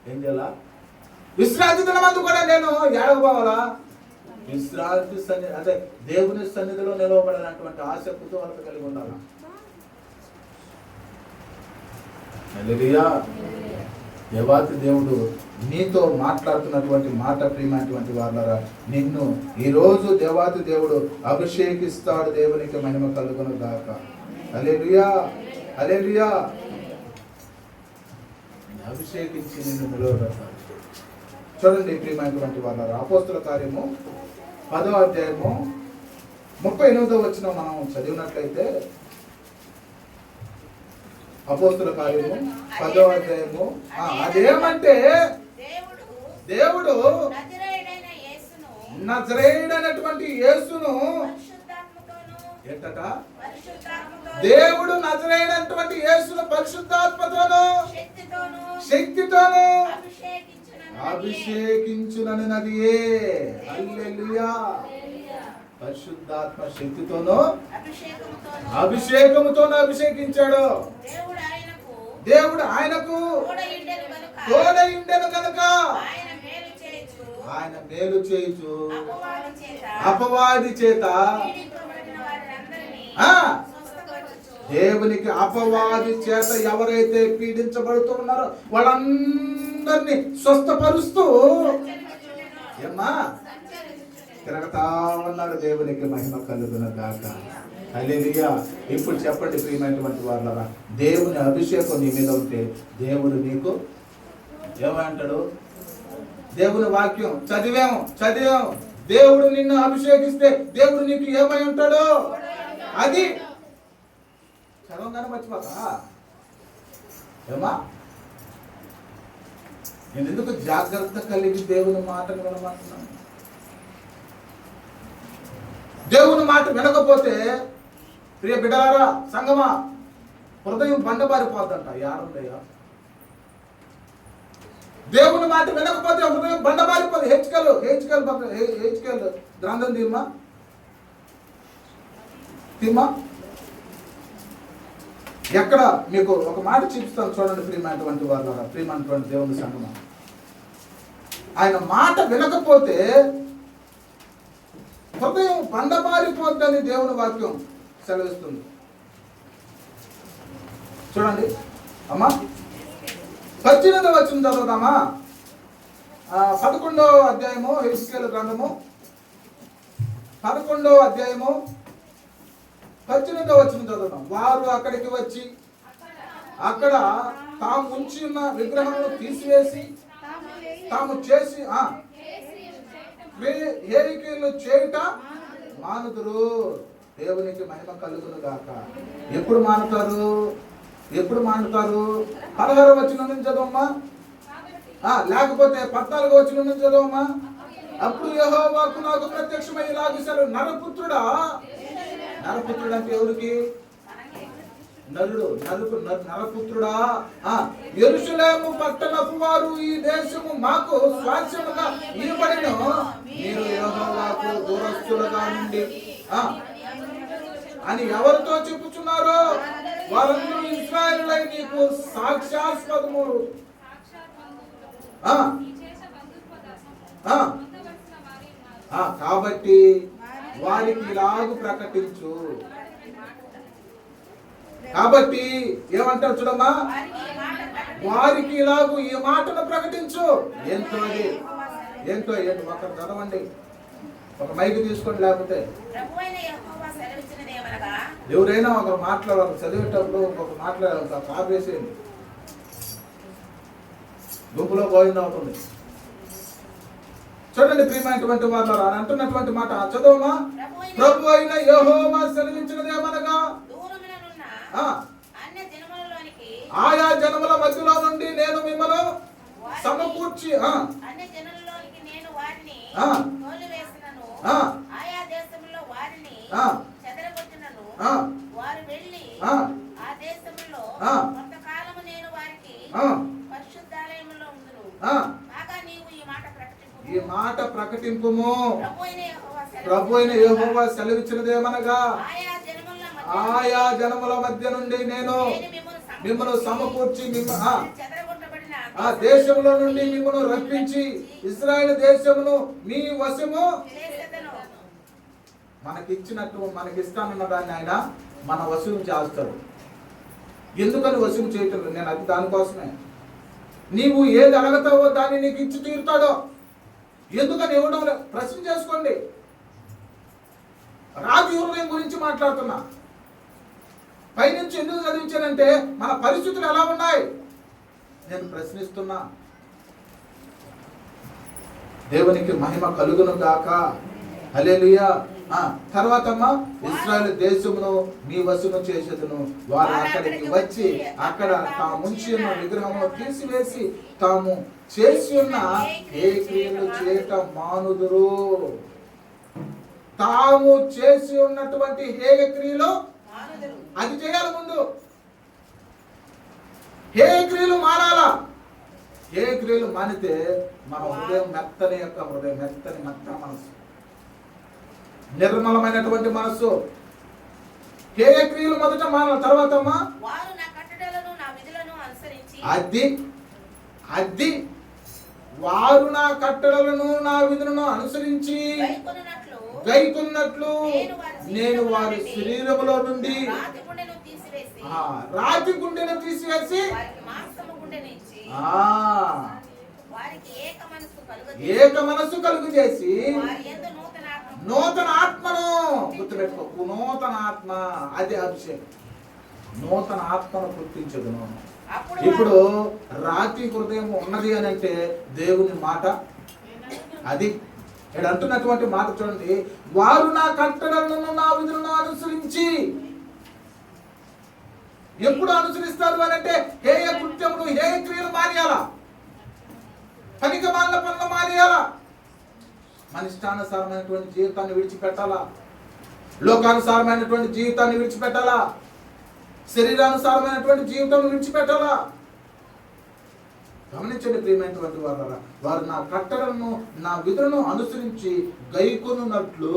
ఏం చేయాలా? విశ్రాంతి దినమందు కూడా నేను ఏడవపోవాలా? విశ్రాంతి సన్నిధి, అదే దేవుని సన్నిధిలో నిలవబడినటువంటి ఆశ కుతూహలత కలిగి ఉండాలా. హల్లెలూయా. దేవాతి దేవుడు నీతో మాట్లాడుతున్నటువంటి మాట ప్రియమైనటువంటి వాళ్ళరా, నిన్ను ఈరోజు దేవాతి దేవుడు అభిషేకిస్తాడు. దేవునికి మహిమ కలుగును గాక. హల్లెలూయా, హల్లెలూయా. అభిషేకించి నిన్ను నిలవబెడతాడు. చూడండి ప్రియమైనటువంటి వాళ్ళరా, అపోస్తుల కార్యము 10వ అధ్యాయము 38వ వచనం మనం చదివినట్లయితే, అపోస్తుల కార్యము 10వ అధ్యాయము అదేమంటే దేవుడు నజరేయుడైనటువంటి యేసును ఏంటట? దేవుడు నజరేయుడైనటువంటి యేసును పరిశుద్ధాత్మతోను శక్తితోను అభిషేకించుననినదియే. హల్లెలూయా. పరిశుద్ధాత్మ శక్తితోను అభిషేకముతోను అభిషేకించాడు. దేవుడు ఆయనకు తోడయుండెను కనుక ఆయన మేలు చేయుచు అపవాది చేత దేవునికి అపవాది చేత ఎవరైతే పీడించబడుతున్నారో వాళ్ళందరినీ స్వస్థపరుస్తూ ఏమ్మా తిరగతా ఉన్నాడు. దేవునికి మహిమ కలుగును గాక. హల్లెలూయా. ఇప్పుడు చెప్పండి ప్రియమైనటువంటి వాళ్ళరా, దేవుని అభిషేకం నీ మీద ఉంటే దేవుడు నీకు ఏమంటాడు? దేవుని వాక్యం చదివాము. దేవుడు నిన్ను అభిషేకిస్తే దేవుడు నీకు ఏమై ఉంటాడు? అది చదవగానే మర్చిపోతా ఏమా? నేను ఎందుకు జాగ్రత్త కలిగి దేవుని మాటను వినమంటున్నాను? దేవుని మాట వినకపోతే ప్రియ బిడ్డలారా, సంగమా, హృదయం బండబారిపోద్దంట. యారుందయ్యా? దేవుని మాట వినకపోతే హృదయం బండబారిపోదు. హెచ్కేల్ గ్రంథం తీమ్మా. ఎక్కడ మీకు ఒక మాట చూపిస్తాను చూడండి ప్రియమైనటువంటి వాళ్ళ, ప్రియమైనటువంటి దేవుని సంగమా. ఆయన మాట వినకపోతే హృదయం బండబారిపోద్దని దేవుని వాక్యం సెలవిస్తుంది. చూడండి అమ్మా, 18వ వచనం చదువుతామా? 11వ అధ్యాయము హెచ్కేల్ గ్రంథము 11వ అధ్యాయము 18వ వచనం చదువుతాం. వారు అక్కడికి వచ్చి అక్కడ తాము ఉంచి ఉన్న విగ్రహమును తీసివేసి తాము చేసి హేళికలు చేయుట మానుదురు. దేవునికి మహిమ కలుగును గాక. ఎప్పుడు మానుతారు? 16వ వచనం నుంచి చదవమ్మా, లేకపోతే 14వ వచనం నుంచి చదవమ్మా. అప్పుడు యెహోవాకు నాకు ప్రత్యక్షమై ఇలాగు సెలవు, నరపుత్రుడా. నరపుత్రుడు అంటే ఎవరికి? నరపుత్రుడా, యెరూషలేము పట్టణపు వారు ఈ దేశము మాకు స్వాస్థ్యముగా ఇవ్వబడిన మీరు యెహోవాకు దూరస్తులుగా నుండి అని ఎవరితో చెప్పుచున్నారో వారందరూ ఇశ్రాయేలులై నీకు సాక్షాస్పదములు. కాబట్టి వారికి ఇలాగు ప్రకటించు. కాబట్టి ఏమంటారు చూడమ్మా, వారికి ఇలాగు ఈ మాటను ప్రకటించు. ఏంటో ఒకరు చదవండి, ఒక మైకు తీసుకోండి. లేకపోతే ఎవరైనా ఒకరు మాట్లాడాలి, చదివేటప్పుడు ఒక మాట్లాడాలి, కాపేసేయండి, గుంపులో భోజనం అవుతుంది. చూడండి ప్రియమైనటువంటి వాళ్ళు అంటున్నటువంటి మాట చదవమా. ప్రభు అయిన యెహోవా సెలవించినదేమనగా, ఆయా జనముల మధ్యలో నుండి నేను మిమ్మల్ని సమకూర్చి ఈ మాట ప్రకటింపుము. ప్రభు అయిన యెహోవా సెలవిచ్చినదేమనగా, ఆయా జనముల మధ్య నుండి నేను మిమ్మల్ని సమకూర్చి ఆ దేశంలో నుండి మిమ్మల్ని రప్పించి ఇశ్రాయేలు దేశమును మీ వశము మనకిచ్చినట్టు మనకిస్తానన్న దాన్ని ఆయన మన వశం చేస్తాడు. ఎందుకని వశం చేయటం? నేను అది దానికోసమే నీవు ఏది అడగతావో దాన్ని నీకు ఇచ్చి తీరుతాడో. ఎందుకని ఇవ్వడం ప్రశ్న చేసుకోండి. రాజు హృదయం గురించి మాట్లాడుతున్నా. పైనుంచి ఎందుకు చదివించానంటే మన పరిస్థితులు ఎలా ఉన్నాయి నేను ప్రశ్నిస్తున్నా. దేవునికి మహిమ కలుగును గాక. హల్లెలూయా. తర్వాత ఇశ్రాయేలు దేశమును మీ వశము చేసేదను. వారు అక్కడికి వచ్చి అక్కడ తాము ఉంచి ఉన్న విగ్రహమును తీసివేసి తాము చేసి ఉన్న ఏ క్రియలు చేయట మానుదురు. తాము చేసి ఉన్నటువంటి హేయ క్రియలు అది చేయాలి. ముందు హేయ క్రియలు మానాలా. హేయ క్రియలు మానితే మన హృదయం మెత్తని యొక్క హృదయం, మెత్తని మనసు, నిర్మలమైనటువంటి మనస్సు. హేయ క్రియలు మొదట మానాలి. తర్వాత అది వారు నా కట్టడలను నా విధులను అనుసరించి గైకొన్నట్లు నేను వారి శరీరములో నుండి రాతి గుండెను తీసివేసి ఏక మనస్సు కలుగు చేసి నూతన ఆత్మను గుర్తుపెట్టుకో. నూతన ఆత్మ అది అభిషేకం. నూతన ఆత్మను గుర్తించదును. ఇప్పుడు రాతి హృదయం ఉన్నది అని అంటే దేవుని మాట అది. ఇక్కడ అంటున్నటువంటి మాట చూడండి. వారు నా కట్టడలను నా విధులను అనుసరించి. ఎప్పుడు అనుసరిస్తారు అని అంటే హేయ కృత్యములు హేయ క్రియలు మానేయాలా. పనికి మాలిన పనులు మానేయాలా. మన ఇష్టానుసారమైనటువంటి జీవితాన్ని విడిచిపెట్టాలా. లోకానుసారమైనటువంటి జీవితాన్ని విడిచిపెట్టాలా. శరీరానుసారమైనటువంటి జీవితాన్ని విడిచిపెట్టాలా. గమనించండి ప్రియమైనటువంటి వారు, వారు నా కట్టడలను నా విధులను అనుసరించి గైకొనున్నట్లు.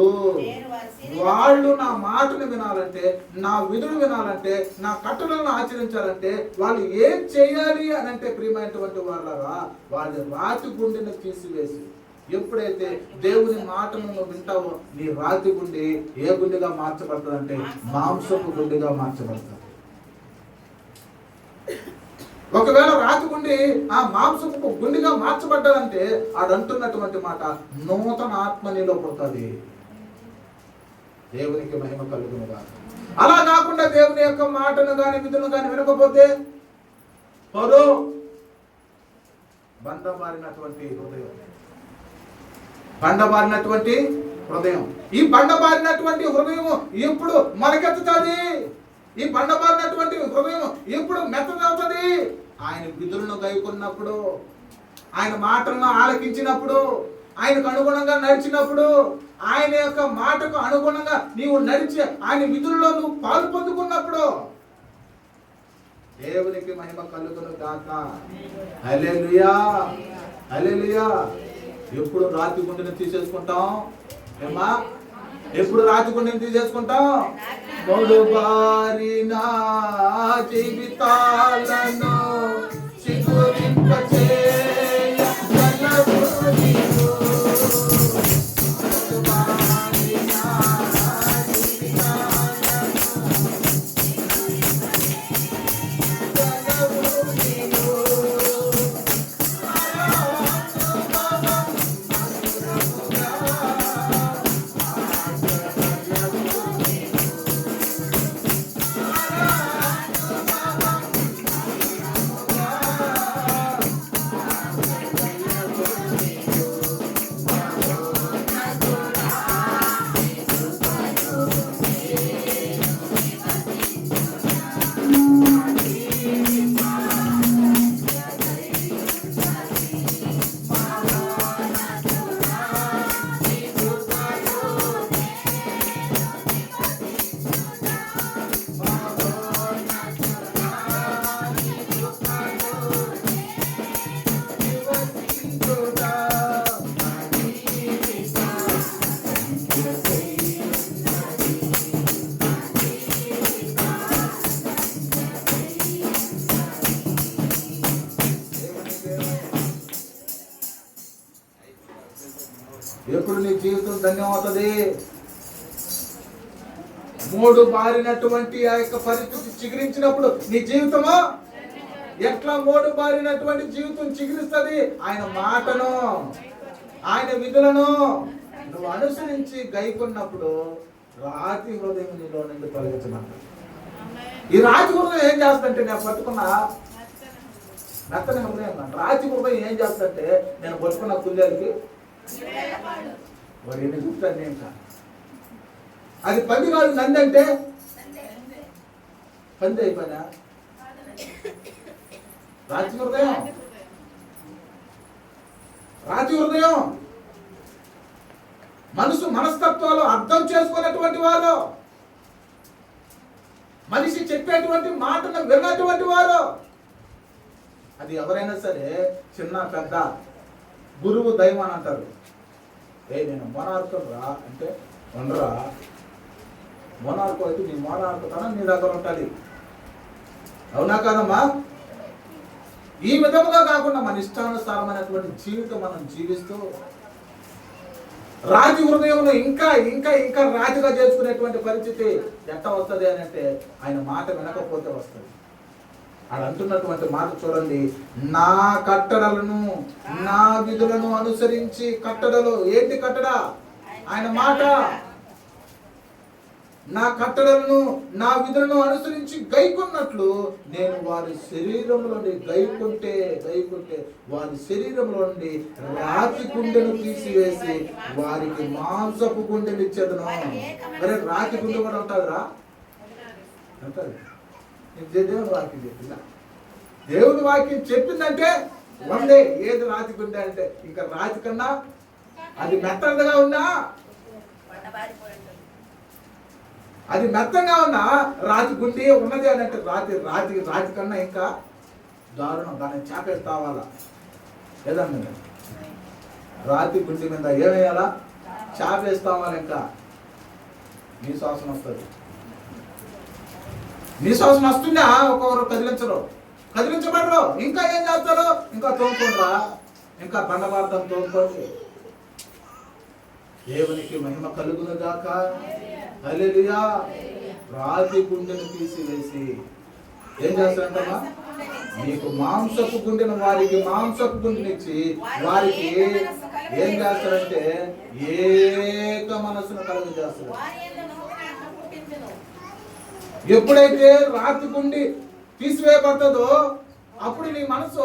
వాళ్ళు నా మాటను వినాలంటే, నా విధులు వినాలంటే, నా కట్టడలను ఆచరించాలంటే వాళ్ళు ఏం చేయాలి అని అంటే ప్రియమైనటువంటి వాళ్ళరా, వాళ్ళు రాతి గుండెను తీసివేసి. ఎప్పుడైతే దేవుని మాటను వింటావో నీ రాతి గుండె ఏ గుండెగా మార్చబడుతుంది అంటే మాంసపు గుండెగా మార్చబడుతుంది. ఒకవేళ రాతి గుండె ఆ మాంసపు గుండెగా మార్చబడ్డదంటే ఆడంటున్నటువంటి మాట నూతన ఆత్మ నీలో పుడుతుంది. దేవునికి మహిమ కలుగునుగా. అలా కాకుండా దేవుని యొక్క మాటను గాని విధులను గాని వినకపోతే పదో బండబారినటువంటి హృదయం. బండబారినటువంటి హృదయం. ఈ బండబారినటువంటి హృదయం ఎప్పుడు మొలకెత్తుతుంది? ఈ బండబారినటువంటి హృదయం ఎప్పుడు మెత్తదవుతుంది? ఆయన విధులను గైకొన్నప్పుడు, ఆయన మాటలను ఆలకించినప్పుడు, ఆయనకు అనుగుణంగా నడిచినప్పుడు, ఆయన యొక్క మాటకు అనుగుణంగా నీవు నడిచి ఆయన విధుల్లో నువ్వు పాలు పొందుకున్నప్పుడు. దేవునికి మహిమ కలుగును గాక. హల్లెలూయా, హల్లెలూయా. ఎప్పుడు రాతి గుండెను తీసేసుకుంటాం ఏమా? ఎప్పుడు రాతి గుండెను తీసేసుకుంటాం? మొడుబారిన జీవితాలను చిగురింపచేయ ఎప్పుడు నీ జీవితం ధన్యమవుతుంది? మూడు బారినటువంటి ఆ యొక్క పరిస్థితి చిగురించినప్పుడు నీ జీవితమా ఎట్లా మోడు బారినటువంటి జీవితం చిగురిస్తుంది? ఆయన మాటను, ఆయన విధులను నువ్వు అనుసరించి గైకొన్నప్పుడు రాతి హృదయం నీలో నుండి తొలగించమంట. ఈ రాతి హృదయం ఏం చేస్తుంటే, నేను పట్టుకున్న మెత్తని హృదయం, రాతి హృదయం ఏం చేస్తుంటే, నేను పట్టుకున్న కుందేలకి వాడు ఎన్ని గుర్తాను నేను కాదు. అది పంది కాదు, నంది అంటే పంది అయిపోయినా. రాతి హృదయం, రాతి హృదయం మనస్తత్వాలు అర్థం చేసుకున్నటువంటి వారు, మనిషి చెప్పేటువంటి మాటను విన్నటువంటి వారు. అది ఎవరైనా సరే, చిన్న పెద్ద, గురువు దైవం అని అంటారు. నేను మోనార్కు రా అంటే ఉండరా, మోనార్కు అయితే నీ మోనార్కుతనం నీ దగ్గర ఉంటుంది. అవునా కాదమ్మా? ఈ విధముగా కాకుండా మన ఇష్టానుసారమైనటువంటి జీవితం మనం జీవిస్తూ రాజు హృదయంలో ఇంకా ఇంకా ఇంకా రాజుగా చేసుకునేటువంటి పరిస్థితి ఎట్లా వస్తుంది అని అంటే, ఆయన మాట వినకపోతే వస్తుంది. ఆయన అంటున్నటువంటి మాట చూడండి, నా కట్టడలను నా విధులను అనుసరించి. కట్టడలు ఏంటి? కట్టడ ఆయన మాట. నా కట్టడలను నా విధులను అనుసరించి గైకొన్నట్లు నేను వారి శరీరంలో నుండి గైకుంటే వారి శరీరంలో నుండి రాతి గుండెను తీసివేసి వారికి మాంసపు గుండెను ఇచ్చేదను. మరి రాతి గుండె కూడా ఉంటుందిరా? ఉంటుంది. దేవుని వాక్యం చెప్పిందా? దేవుని వాక్యం చెప్పిందంటే వందే. ఏది రాతి గుండె అంటే, ఇంకా రాతి కన్నా అది మెత్తగా ఉన్నా, అది మెత్తంగా ఉన్నా రాతి గుండె ఉన్నది అని అంటే, రాతి కన్నా ఇంకా దారుణం. దాన్ని చేపేసి తావాలా లేదన్నా? రాతి గుండె మీద ఏమేయాలా? చేపేసి తావాలి. ఇంకా నీ శ్వాసన వస్తుంది. నీ శ్వాసన వస్తుందా? ఒక్కొక్కరు కదిలించబడరు. ఇంకా ఏం చేస్తారు? ఇంకా తోముకుంటారా? ఇంకా బండబార్థం తోముకోండి. దేవునికి మహిమ కలుగును గాక. హల్లెలూయా. రాతి గుండెను తీసివేసి ఏం చేస్తారంటమ్మా? నీకు మాంసపు గుండెను, వారికి మాంసపు గుండెనిచ్చి వారికి ఏం చేస్తారంటే ఏక మనసును కలుగు చేస్తారు. ఎప్పుడైతే రాతి గుండె తీసివేయబడుతుందో అప్పుడు నీ మనసు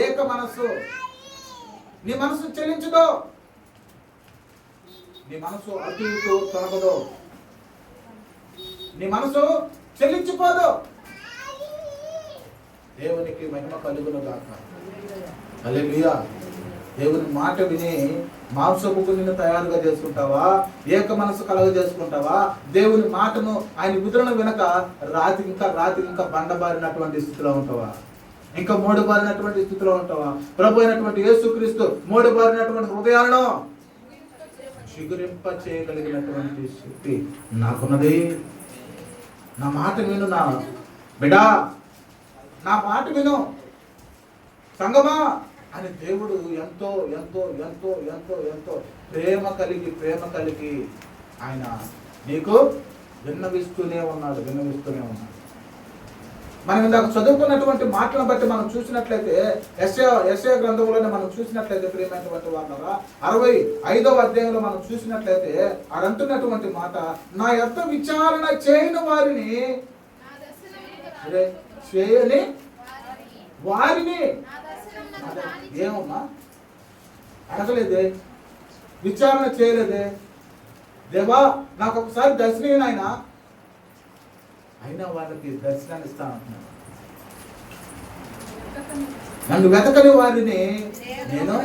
ఏక మనసు. నీ మనసు చెల్లించదు, నీ మనసు అటు ఇటు తొలగదు, నీ మనసు చెల్లించిపోదు. దేవునికి మహిమ కలుగును గాక. హల్లెలూయా. దేవుని మాట విని మాంసపు గుండెను తయారుగా చేసుకుంటావా? ఏక మనసు కలుగ చేసుకుంటావా? దేవుని మాటను, ఆయన విధులను వినక రాతి ఇంకా బండబారినటువంటి స్థితిలో ఉంటావా? ఇంకా మోడుబారినటువంటి స్థితిలో ఉంటావా? ప్రభు అయినటువంటి యేసుక్రీస్తు మోడుబారినటువంటి హృదయాలను చిగురింప చేయగలిగినటువంటి శక్తి నాకున్నది. నా మాట విను నా బిడా, నా మాట విను సంగమా అని దేవుడు ఎంతో ఎంతో ఎంతో ఎంతో ఎంతో ప్రేమ కలిగి ఆయన నీకు విన్నవిస్తూనే ఉన్నాడు. మనం ఇందాక చదువుకున్నటువంటి మాటలను బట్టి మనం చూసినట్లయితే యెషయా గ్రంథంలోనే మనం చూసినట్లయితే ప్రియమైనటువంటి వారులారా 65వ అధ్యాయంలో మనం చూసినట్లయితే అంటున్నటువంటి మాట, నా యొక్క విచారణ చేయని వారిని చేయని వారిని ఏమమ్మా అడగలేదే, విచారణ చేయలేదే. దేవా నాకు ఒకసారి దర్శనం అయినా వాళ్ళకి దర్శనాన్ని ఇస్తానంటున్నాను. నన్ను వెతకని వారిని నేను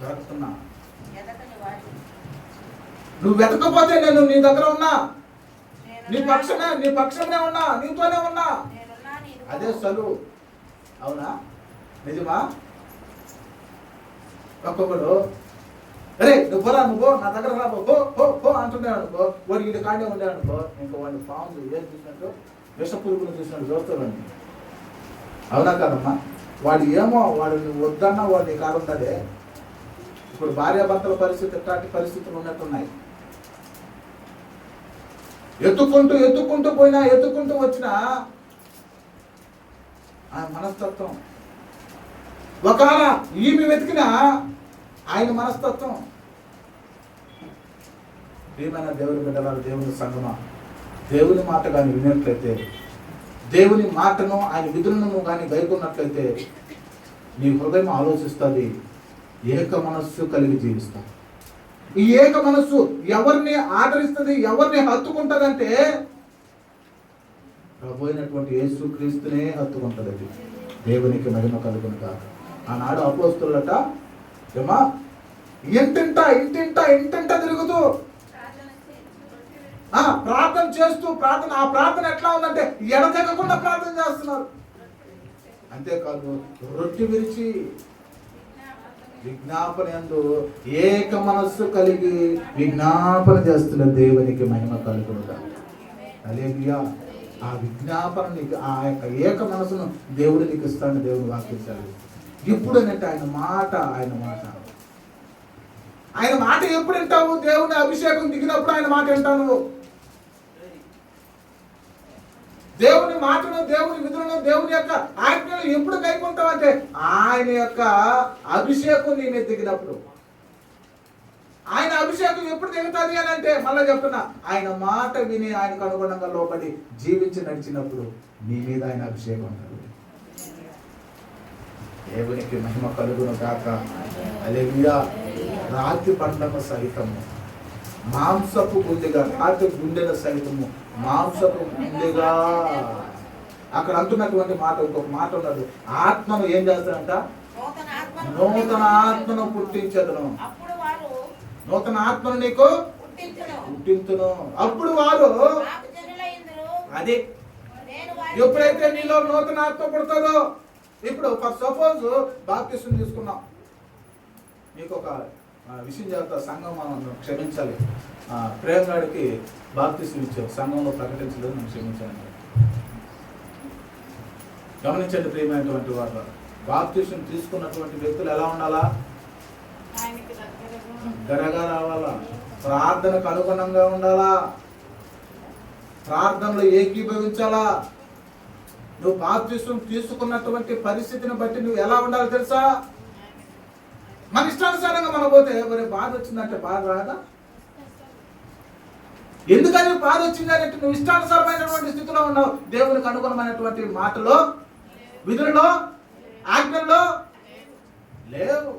దొరుకుతున్నా. నువ్వు వెతకపోతే నేను నీ దగ్గర ఉన్నా, నీ పక్షమే ఉన్నా, నీతోనే ఉన్నా. అదే సలువు. అవునా? నిజమా? ఒక్కొక్కడు అరే నువ్వు పోరా, నువ్వు నా దగ్గర రా పో అంటున్నాడు అనుకో, వాడు ఇటు కాడే ఉండే అనుకో, ఇంకా వాడిని పాము ఏం చూసినట్టు విష పురుగులు చూసినట్టు చూస్తాడండి. అవునా కాదమ్మా? వాడు నువ్వు వద్దన్నా వాడు నీ కాదు ఉన్నదే. ఇప్పుడు భార్యాభర్తల పరిస్థితి ఎట్లాంటి పరిస్థితులు ఉన్నట్టున్నాయి. ఎత్తుకుంటూ వచ్చినా ఆయన మనస్తత్వం. ఒకవేళ ఈమె వెతికిన ఆయన మనస్తత్వం. ప్రియమైన దేవుని బిడ్డలారా, దేవుని సంగమా, దేవుని మాట కానీ విన్నట్లయితే, దేవుని మాటను ఆయన విధులను కానీ గైకొన్నట్లయితే నీ హృదయం ఆలోచిస్తుంది, ఏక మనస్సు కలిగి జీవిస్తాం. ఈ ఏక మనస్సు ఎవరిని ఆదరిస్తుంది, ఎవరిని హత్తుకుంటుందంటే ప్రభు అయినటువంటి యేసు క్రీస్తునే హత్తుకుంటుంది. అది దేవునికి మహిమ కలుగును కాక. ఆనాడు అపోస్తలులట ఏమా ఇంటింట తిరుగుతూ ప్రార్థన చేస్తూ, ఆ ప్రార్థన ఎట్లా ఉందంటే ఎడతెగకుండా ప్రార్థన చేస్తున్నారు. అంతేకాదు రొట్టె విరిచి విజ్ఞాపన యందు ఏక మనస్సు కలిగి విజ్ఞాపన చేస్తున్న దేవునికి మహిమ కలుగునుగా. హల్లెలూయా. ఆ విజ్ఞాపన నీకు, ఆ యొక్క ఏక మనసును దేవుడు నీకు ఇస్తాడని దేవుని వాక్యించాలి. ఎప్పుడు అంటే ఆయన మాట ఎప్పుడు వింటావు? దేవుని అభిషేకం దిగినప్పుడు ఆయన మాట వింటావు. దేవుని మాటను, దేవుని విధులను, దేవుని యొక్క ఆజ్ఞలు ఎప్పుడు కైకుంటావు అంటే ఆయన యొక్క అభిషేకం నీ మీద దిగినప్పుడు. ఆయన అభిషేకం ఎప్పుడు దిగుతుంది అని అంటే మళ్ళీ చెప్తున్నా, ఆయన మాట విని ఆయనకు అనుగుణంగా లోపడి జీవించి నడిచినప్పుడు నీ మీద ఆయన అభిషేకం ఉంటుంది. దేవునికి మహిమ కలుగును కాక. హల్లెలూయా. రాతి బండము సహితము మాంసపు గుండెగా, రాతి గుండెల సహితము మాంసపు గుండెగా. అక్కడ అంటున్నటువంటి మాట, ఇంకొక మాట ఉన్నది, ఆత్మను ఏం చేస్తాడంట? నూతన ఆత్మను పుట్టించదును. నూతన ఆత్మను నీకు పుట్టించును. అప్పుడు వారు అది ఎప్పుడైతే నీలో నూతన ఆత్మ పుడతారో. ఇప్పుడు ఫర్ సపోజ్ బాప్టిజం తీసుకున్నాం. మీకు ఒక విషయం చెప్తా, సంఘం మనం క్షమించాలి. ప్రేమగాడికి బాప్టిజం ఇచ్చావు, సంఘంలో ప్రకటించలేదు, మనం క్షమించాలి. గమనించండి ప్రియమైనటువంటి వారు, బాప్టిజం తీసుకున్నటువంటి వ్యక్తులు ఎలా ఉండాలా? దగ్గరగా రావాలా, ప్రార్థనకు అనుగుణంగా ఉండాలా, ప్రార్థనలో ఏకీభవించాలా. నువ్వు బాప్టిజం తీసుకున్నటువంటి పరిస్థితిని బట్టి నువ్వు ఎలా ఉండాలో తెలుసా? మన ఇష్టానుసారంగా మనం పోతే మరి బాధ వచ్చిందంటే బాధ రాదా? ఎందుకని బాధ వచ్చిందంటే నువ్వు ఇష్టానుసారమైనటువంటి స్థితిలో ఉన్నావు. దేవునికి అనుగుణమైనటువంటి మాటలో, విధులలో, ఆజ్ఞల్లో లేవు.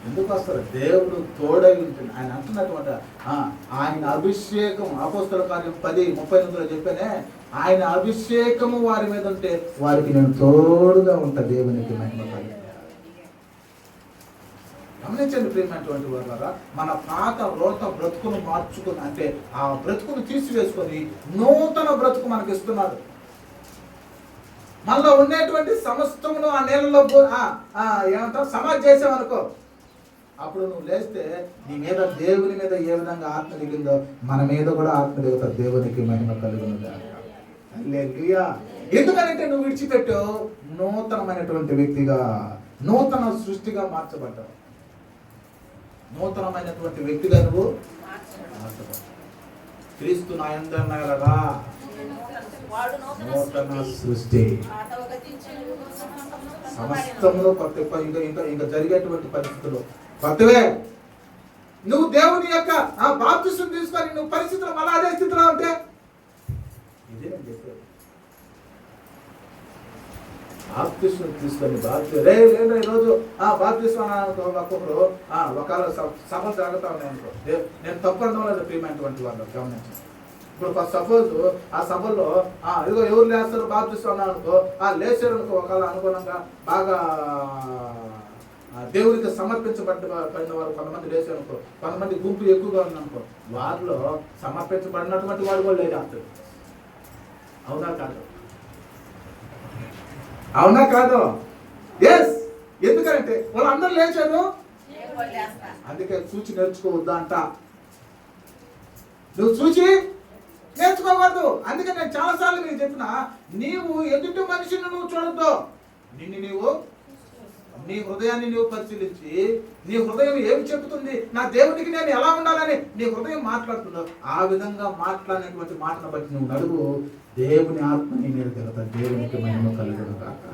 ఎందుకు వస్తారు? దేవుడు తోడై ఉంటుంది. ఆయన అంటున్నటువంటి ఆయన అభిషేకం, అపోస్తల కార్యం 10:38 చెప్పానే, ఆయన అభిషేకము వారి మీద ఉంటే వారికి నేను తోడుగా ఉంటా. దేవునికి మహిమ కలుగును. గమనించండి ప్రియమైనటువంటి వారు, మన పాత రోత బ్రతుకును మార్చుకుని, అంటే ఆ బ్రతుకును తీసివేసుకొని నూతన బ్రతుకు మనకి ఇస్తున్నాడు. మనలో ఉండేటువంటి సమస్తమును ఆ నీళ్ళలో ఏమంటారు సమాధి చేసామనుకో, అప్పుడు నువ్వు లేస్తే నీ మీద, దేవుని మీద ఏ విధంగా ఆత్మ దిగిందో మన మీద కూడా ఆత్మ దిగుతుంది. దేవునికి మహిమ కలుగునుగా. హల్లెలూయా. ఎందుకంటే నువ్వు విడిచిపెట్టావు, నూతనమైనటువంటి వ్యక్తిగా, నూతన సృష్టిగా మార్చబడ్డావు. నూతనమైనటువంటి వ్యక్తిగా నువ్వు మార్చబడ్డావు. క్రీస్తు నా యందనగా నూతన సృష్టి. సమస్తంలో కొత్త, ఇంకా జరిగేటువంటి పరిస్థితులు కొత్తవే. నువ్వు దేవుని యొక్క ఆ బాప్తిసం తీసుకొని నువ్వు పరిస్థితులు మళ్ళీ అదే స్థితిలో ఉంటే ఇదే నేను చెప్పేది. బాప్తిసం తీసుకొని ఈరోజు బాప్తిసం ఒక్కొక్కరు ఒకవేళ సభలు జరుగుతూ ఉన్నాయి అనుకో, నేను తప్పు అనడం లేదు ప్రియమైనటువంటి వాళ్ళు గమనించాను. ఇప్పుడు ఫస్ట్ సపోజ్ ఆ సభల్లో ఇదిగో ఎవరు లేస్తారు బాప్తిసం అన్నారు అనుకో, లేచారు అనుకో, ఒకవేళ అనుగుణంగా బాగా దేవుడికి సమర్పించబడిన వారు కొంతమంది లేచారు అనుకో, కొంతమంది గుంపు ఎక్కువగా ఉందనుకో, వారిలో సమర్పించబడినటువంటి వాడు కూడా లేచేస్తాడు. అవునా కాదు? అవునా కాదు? ఎస్. ఎందుకంటే వాళ్ళందరూ లేచారు. అందుకే చూచి నేర్చుకోవద్దా అంట. నువ్వు చూచి నేర్చుకోకూడదు. అందుకే నేను చాలాసార్లు మీకు చెప్పిన, నీవు ఎదుటి మనిషిని నువ్వు చూడద్దు, నిన్ను నీవు నీ హృదయాన్ని నువ్వు పరిశీలించి నీ హృదయం ఏమి చెబుతుంది, నా దేవునికి నేను ఎలా ఉండాలని నీ హృదయం మాట్లాడుతుందో ఆ విధంగా మాట్లాడినటువంటి మాటను బట్టి నువ్వు నడువు. దేవుని ఆత్మ నీ మీద కలుగుతా. దేవునికి మహిమ కలుగును కాక.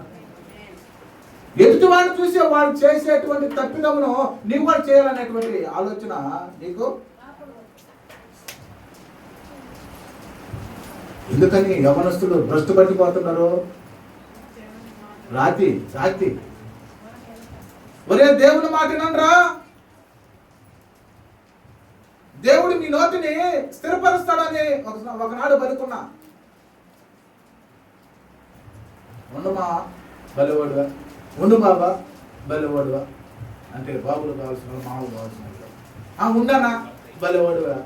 ఎదుటి వాడిని చూసే వాడు చేసేటువంటి తప్పిదమును నీవు కూడా చేయాలనేటువంటి ఆలోచన నీకు ఎందుకని యవనస్తులు భ్రష్టు పట్టిపోతున్నారు? రాతి ఒరే దేవుని మాట వినండిరా. దేవుడు మీ నోటిని స్థిరపరుస్తాడని ఒకనాడు పలుకున్నా. ఉండమా బలివాడువా, ఉండు బాబా బలివాడువా అంటే బాబులు కావాల్సిన మామూలు కావాల్సిన ఉండనా బలివాడువా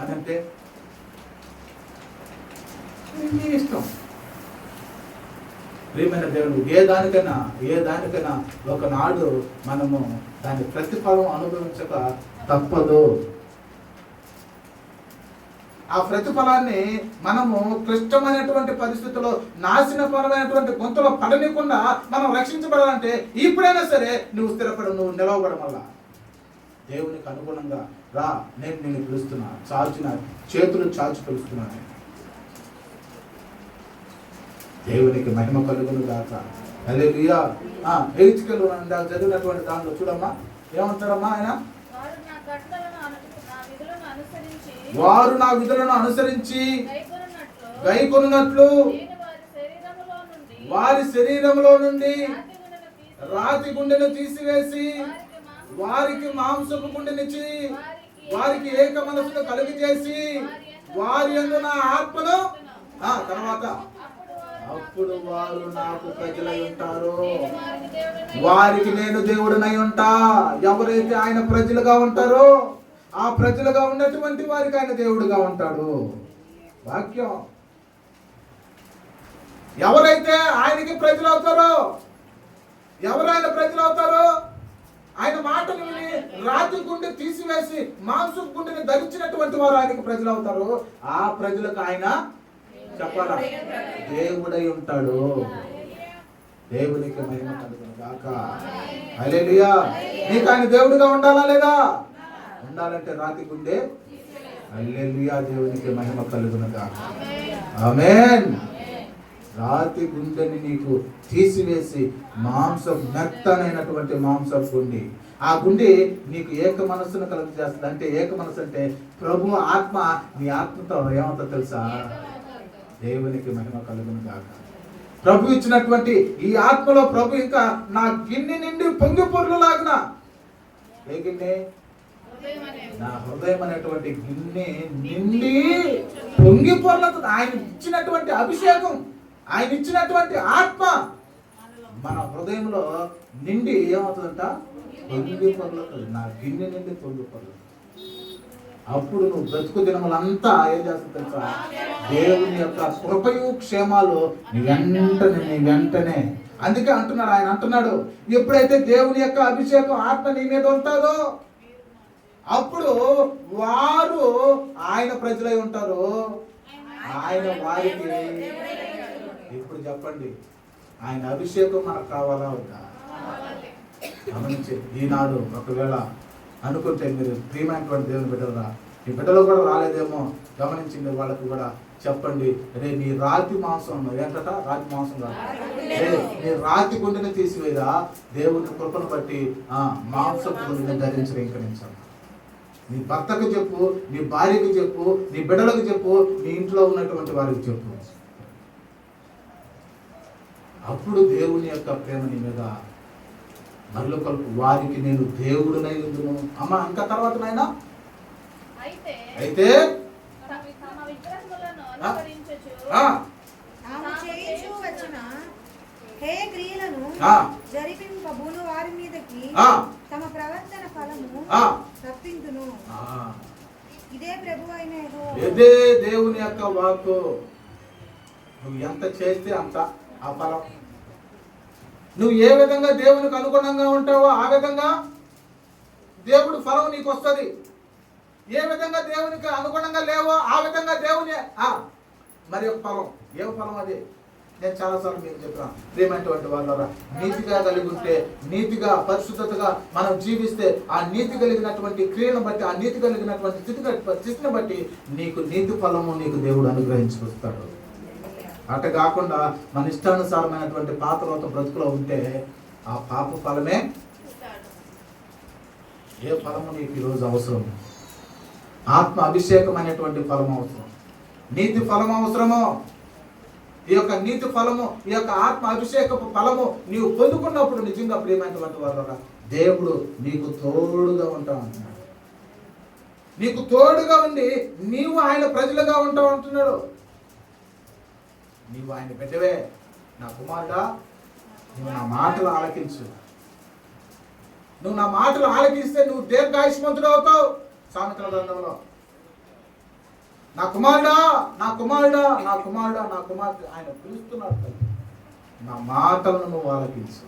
అని అంటే నీ ఇష్టం. ప్రియమైన దేవుడు ఏ దానికైనా ఒకనాడు మనము దాని ప్రతిఫలం అనుభవించక తప్పదు. ఆ ప్రతిఫలాన్ని మనము క్లిష్టమైనటువంటి పరిస్థితుల్లో నాశనపరమైనటువంటి గొంతులో పడనీయకుండా మనం రక్షించబడాలంటే ఇప్పుడైనా సరే నువ్వు స్థిరపడు, నువ్వు నిలవబడం వల్ల దేవునికి అనుగుణంగా రా. నేను నిన్ను పిలుస్తున్నా, చేతులు చాచి పిలుస్తున్నాను. దేవునికి మహిమ కలుగును గాక. హల్లెలూయా. హెచ్కేలు చదివినటువంటి దాంట్లో చూడమ్మా ఏమంటారమ్మా ఆయన, వారు నా విధులను అనుసరించి గైకొనున్నట్లు వారి శరీరంలో నుండి రాతి గుండెను తీసివేసి వారికి మాంసపు గుండెనిచ్చి వారికి ఏక మనసును కలుగజేసి వారి యందు నా ఆత్మను తర్వాత అప్పుడు వారు నాకు ప్రజలై ఉంటారు, వారికి నేను దేవుడినై ఉంటా. ఎవరైతే ఆయన ప్రజలుగా ఉంటారో ఆ ప్రజలుగా ఉన్నటువంటి వారికి ఆయన దేవుడుగా ఉంటాడు. వాక్యం. ఎవరైతే ఆయనకి ప్రజలు అవుతారో, ఎవరైనా ప్రజలు అవుతారో, ఆయన మాటలు విని రాతి గుండె తీసివేసి మాంసం గుండెని ధరించినటువంటి వారు ఆయనకి ప్రజలు అవుతారు. ఆ ప్రజలకు ఆయన చెప్పాలా దేవుడై ఉంటాడు. దేవునికి మహిమ కలుగును గాక. హల్లెలూయా. నీకు ఆయన దేవుడిగా ఉండాలా లేదా? ఉండాలంటే రాతి గుండె. హల్లెలూయా. దేవునికి మహిమ కలుగును గాక. ఆమేన్. రాతి గుండెని నీకు తీసివేసి మెత్తనైనటువంటి మాంసం గుండె, ఆ గుండె నీకు ఏక మనస్సును కలుగజేస్తుంది. అంటే ఏక మనస్సు అంటే ప్రభు ఆత్మ నీ ఆత్మతో ఏమవుతుందో తెలుసా? దేవునికి మహిమ కలుగును గాక. ప్రభు ఇచ్చినటువంటి ఈ ఆత్మలో ప్రభు ఇంకా నా గిన్నె నిండి పొంగి పొర్లులాగిన ఏ గిన్నె? నా హృదయం అనేటువంటి గిన్నె నిండి పొంగి పొర్లుతుంది. ఆయన ఇచ్చినటువంటి అభిషేకం, ఆయన ఇచ్చినటువంటి ఆత్మ మన హృదయంలో నిండి ఏమవుతుందంట? పొంగి పొర్లుతుంది. నా గిన్నె నిండి పొంగి పొర్లుతుంది. అప్పుడు నువ్వు బ్రతుకు దినములంతా ఏం చేస్తుంది తెలుసా? దేవుని యొక్క కృపయు క్షేమాలు నీ వెంటనే. అందుకే అంటున్నాడు, ఆయన అంటున్నాడు, ఎప్పుడైతే దేవుని యొక్క అభిషేకం ఆత్మ నీ మీద ఉంటుందో అప్పుడు వారు ఆయన ప్రజలై ఉంటారు, ఆయన వారికి. ఇప్పుడు చెప్పండి, ఆయన అభిషేకం మనకు కావాలా వద్దా? గమనించి ఈనాడు ఒకవేళ అనుకుంటే మీరు ప్రియమైనటువంటి దేవుని బిడ్డలుగా ఈ బిడ్డలు కూడా రాలేదేమో గమనించింది వాళ్ళకు కూడా చెప్పండి, రే నీ రాతి మాంసం ఏంటట? రాతి మాంసం కాదు, నీ రాతి గుండెని తీసివేదా దేవుని కృపను బట్టి మాంసపు గుండెని ధరించడం ఇంకరించాలి. నీ భర్తకు చెప్పు, నీ భార్యకు చెప్పు, నీ బిడ్డలకు చెప్పు, నీ ఇంట్లో ఉన్నటువంటి వారికి చెప్పు. అప్పుడు దేవుని యొక్క ప్రేమ నీ మీద మరలు కలుపు. వారికి నేను దేవుడునై ఉందును. అమ్మ ఇంకా తర్వాత నాయనా అయితే తమ ప్రవర్తన ఫలము తప్పించును. ఇదే ప్రభువైన యెహోవా. ఇదే దేవుని యొక్క వాక్కు. నువ్వు ఎంత చేస్తే అంత ఆ ఫలం. నువ్వు ఏ విధంగా దేవునికి అనుగుణంగా ఉంటావో ఆ విధంగా దేవుడు ఫలం నీకు వస్తుంది. ఏ విధంగా దేవునికి అనుగుణంగా లేవో ఆ విధంగా దేవుని మరి ఒక ఫలం. ఏ ఫలం అది? నేను చాలాసార్లు మీకు చెప్పాను, ప్రియమైనటువంటి వాళ్ళరా, నీతిగా కలిగి ఉంటే, నీతిగా పరిశుద్ధతగా మనం జీవిస్తే, ఆ నీతి కలిగినటువంటి క్రియను బట్టి, ఆ నీతి కలిగినటువంటి స్థితిని బట్టి నీకు నీతి ఫలము నీకు దేవుడు అనుగ్రహించుకొస్తాడు. అట కాకుండా మన ఇష్టానుసారమైనటువంటి పాతలోత బ్రతుకులో ఉంటే ఆ పాప ఫలమే. ఏ ఫలము నీకు ఈరోజు అవసరం? ఆత్మ అభిషేకం అనేటువంటి ఫలం అవసరం, నీతి ఫలం అవసరము. ఈ యొక్క నీతి ఫలము, ఈ యొక్క ఆత్మ అభిషేకపు ఫలము నీవు పొందుకున్నప్పుడు నిజంగా ప్రియమైనటువంటి వాళ్ళ దేవుడు నీకు తోడుగా ఉంటావు అంటున్నాడు. నీకు తోడుగా ఉండి నీవు ఆయన ప్రజలుగా ఉంటావు అంటున్నాడు. నీవు ఆయన బిడ్డవే, నా కుమారుడా, నువ్వు నా మాటలు ఆలకించు. నువ్వు నా మాటలు ఆలకిస్తే నువ్వు దీర్ఘాయుష్మంతుడు అవుతావు. సామెతల గ్రంథంలో నా కుమారుడా, నా కుమారుడా, నా కుమారుడా, నా కుమార్తె ఆయన పిలుస్తున్నాడు. నా మాటలను నువ్వు ఆలకించు.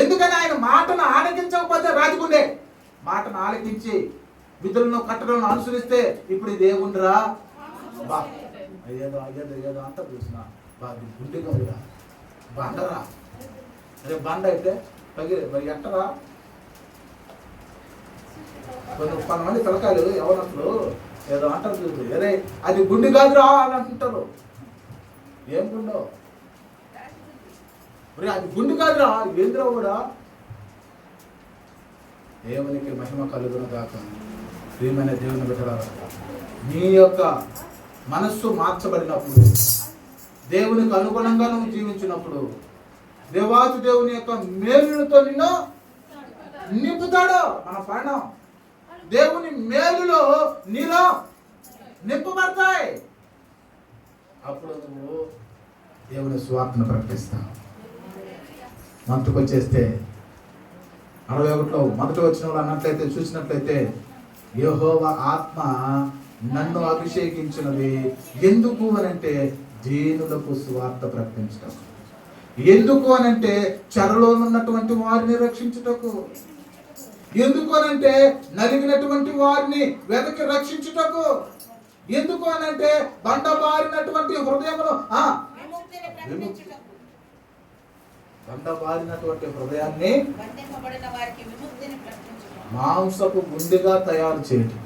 ఎందుకని ఆయన మాటను ఆలకించకపోతే రాజుకుండే మాటను ఆలకించి విధులను కట్టడలను అనుసరిస్తే ఇప్పుడు ఇది ఏముందిరా, బా ఏదో ఏదో ఏదో అంతా చూసిన బాగా గుండెగా ఉందిరా, బండరా, అదే బండ అయితే మరి ఎట్టరా. కొంతమంది పిల్లకాయలు ఎవరప్పుడు ఏదో అంటారు చూడు, అరే అది గుండె కాదురా అని అంటుంటారు. ఏం గుండో మరి, అది గుండె కాదురా, ఏంద్రా కూడా. దేవునికి మహిమ కలుగును గాక. ప్రియమైన దేవుని బిడ్డలారా, నీ యొక్క మనస్సు మార్చబడినప్పుడు, దేవునికి అనుగుణంగా నువ్వు జీవించినప్పుడు, దేవాది దేవుని యొక్క మేలులతో నిన్ను నింపుతాడు. మన పయనం దేవుని మేలులో నీలో నింపబడతాయి. అప్పుడు నువ్వు దేవుని స్వార్థను ప్రకటిస్తావు. మంత్రికి వచ్చేస్తే 61లో మొదటి వచనంలో అన్నట్లయితే చూసినట్లయితే, యెహోవా ఆత్మ నన్ను అభిషేకించినది ఎందుకు అనంటే దీనులకు సువార్త ప్రకటించటం. ఎందుకు అనంటే చెరలో ఉన్నటువంటి వారిని రక్షించుటకు. ఎందుకు అనంటే నలిగినటువంటి వారిని వెదకి రక్షించుటకు. ఎందుకు అనంటే బండబారినటువంటి హృదయమును బండబారినటువంటి హృదయాన్ని మాంసపు గుండెగా తయారు చేయటం.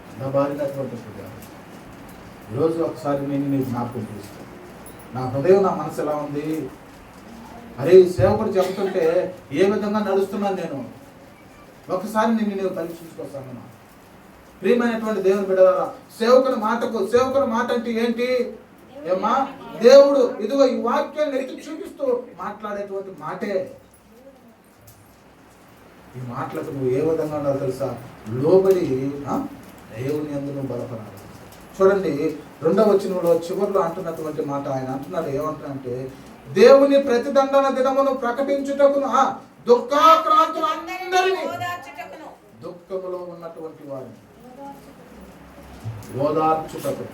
బండబారినటువంటి హృదయం. ఈరోజు ఒకసారి నేను నీకు జ్ఞాపకం చేస్తాను, నా హృదయం నా మనసు ఎలా ఉంది. అరే సేవకుడు చెబుతుంటే ఏ విధంగా నడుస్తున్నాను నేను, ఒకసారి నేను పరీక్షించుకొస్తాను. ప్రియమైనటువంటి దేవుని బిడ్డలారా, సేవకుని మాట అంటే ఏంటి? ఏమా దేవుడు ఇదిగో ఈ వాక్యాన్ని ఎత్తి చూపిస్తూ మాట్లాడేటువంటి మాటే. ఈ మాటలకు నువ్వు ఏ విధంగా ఉండాలో తెలుసా? లోబడి దేవుని యందు నువ్వు బలపడాలి. చూడండి 2వ వచనంలో చివరిలో అంటున్నటువంటి మాట ఆయన అంటున్నాడు. ఏమంటున్నాడంటే, దేవుని ప్రతిదండన దినమును ప్రకటించుటకును దుఃఖాక్రాంతులందరినీ, దుఃఖములో ఉన్నటువంటి వారిని ఓదార్చుటకు,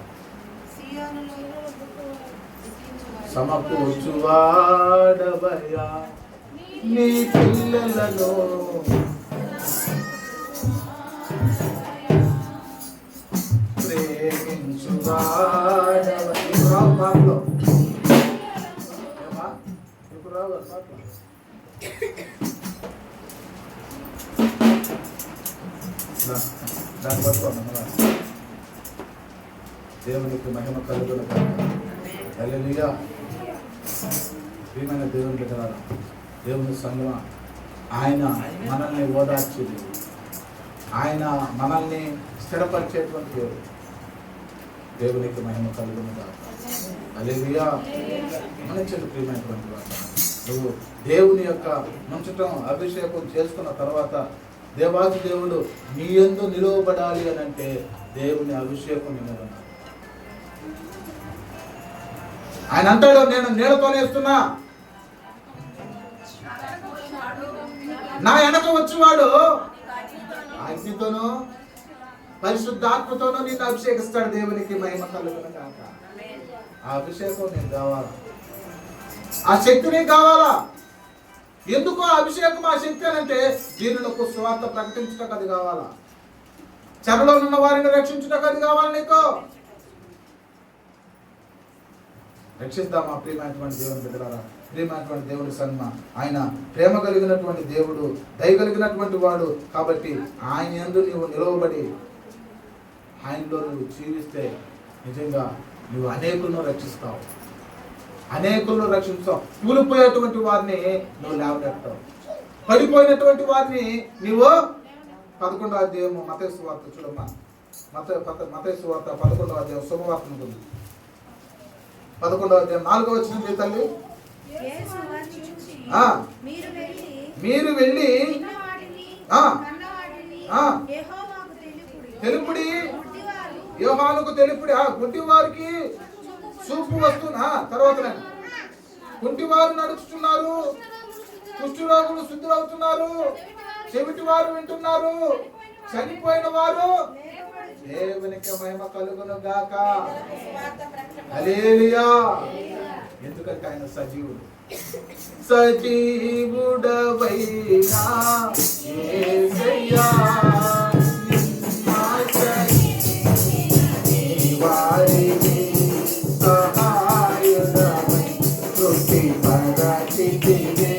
సమకూర్చువాడవయ్యా నీ పిల్లలను ప్రేమించువాడవయ్యా. ఇప్పుడు రావు దాన్ని పట్టుకోండి. దేవునికి మహిమ కలుగును గాక. హల్లెలూయా. ప్రియమైన దేవుని బిడ్డలారా, దేవుని సంగమా, ఆయన మనల్ని ఓదార్చేది, ఆయన మనల్ని స్థిరపరిచేటువంటి దేవుడు. దేవునికి మహిమ కలుగును గాక. హల్లెలూయా. మనిషిని ప్రియమైనటువంటి వారు, నువ్వు దేవుని యొక్క ముంచటం అభిషేకం చేసుకున్న తర్వాత దేవాది దేవుడు నీ యందు నిలువబడాలి అని అంటే దేవుని అభిషేకం నిలబడాలి. ఆయన అంటాడు, నేను నీళ్ళతోనే ఇస్తున్నా, నా వెనక వచ్చేవాడు అగ్నితోనూ పరిశుద్ధాత్మతోనూ నిన్ను అభిషేకిస్తాడు. దేవునికి మహిమ కలుగును గాక. ఆ అభిషేకం నీకు కావాలా, ఆ శక్తి నీకు కావాలా. ఎందుకు ఆ అభిషేకం, ఆ శక్తి అని అంటే దీనులకు సువార్త ప్రకటించటకు, అది కావాలా. చెరలో ఉన్న వారిని రక్షించటకు అది కావాలి నీకు. రక్షిద్దామా ప్రియమైనటువంటి దేవుని బిడ్డలారా, ప్రియమైనటువంటి దేవుని సన్మ. ఆయన ప్రేమ కలిగినటువంటి దేవుడు, దయ కలిగినటువంటి వాడు. కాబట్టి ఆయన యందు నీవు నిలవబడి ఆయనలో నువ్వు జీవిస్తే నిజంగా నువ్వు అనేకులను రక్షిస్తావు, అనేకులను రక్షిస్తావు. కూలిపోయేటువంటి వారిని నువ్వు లేవనెత్తావు, పడిపోయినటువంటి వారిని నువ్వు 11వ అధ్యాయము మత్తయి సువార్త చూడమ్మా, మత్తయి సువార్త 11వ అధ్యాయం శుభవార్త ఉంటుంది. 11వ అధ్యాయం 4వ వచనం మీ తల్లి. యేసు వారిని చూసి, మీరు వెళ్ళి తెలుపుడి, యోహానుకు తెలుపుడి. గుడ్డివారికి చూపు వస్తున్నా. తర్వాత కుంటివారు నడుచుతున్నారు, కుష్ఠరోగులు శుద్ధులవుతున్నారు, చెవిటి వారు వింటున్నారు, చనిపోయిన వారు దేవునికి మహిమ కలుగును గాక. హల్లెలూయా. ఎందుకంటే ఆయన సజీవుడు. సజీవుడవైనా యేసయ్యా, వారిని సహాయుడవై కృపి పరచితివే.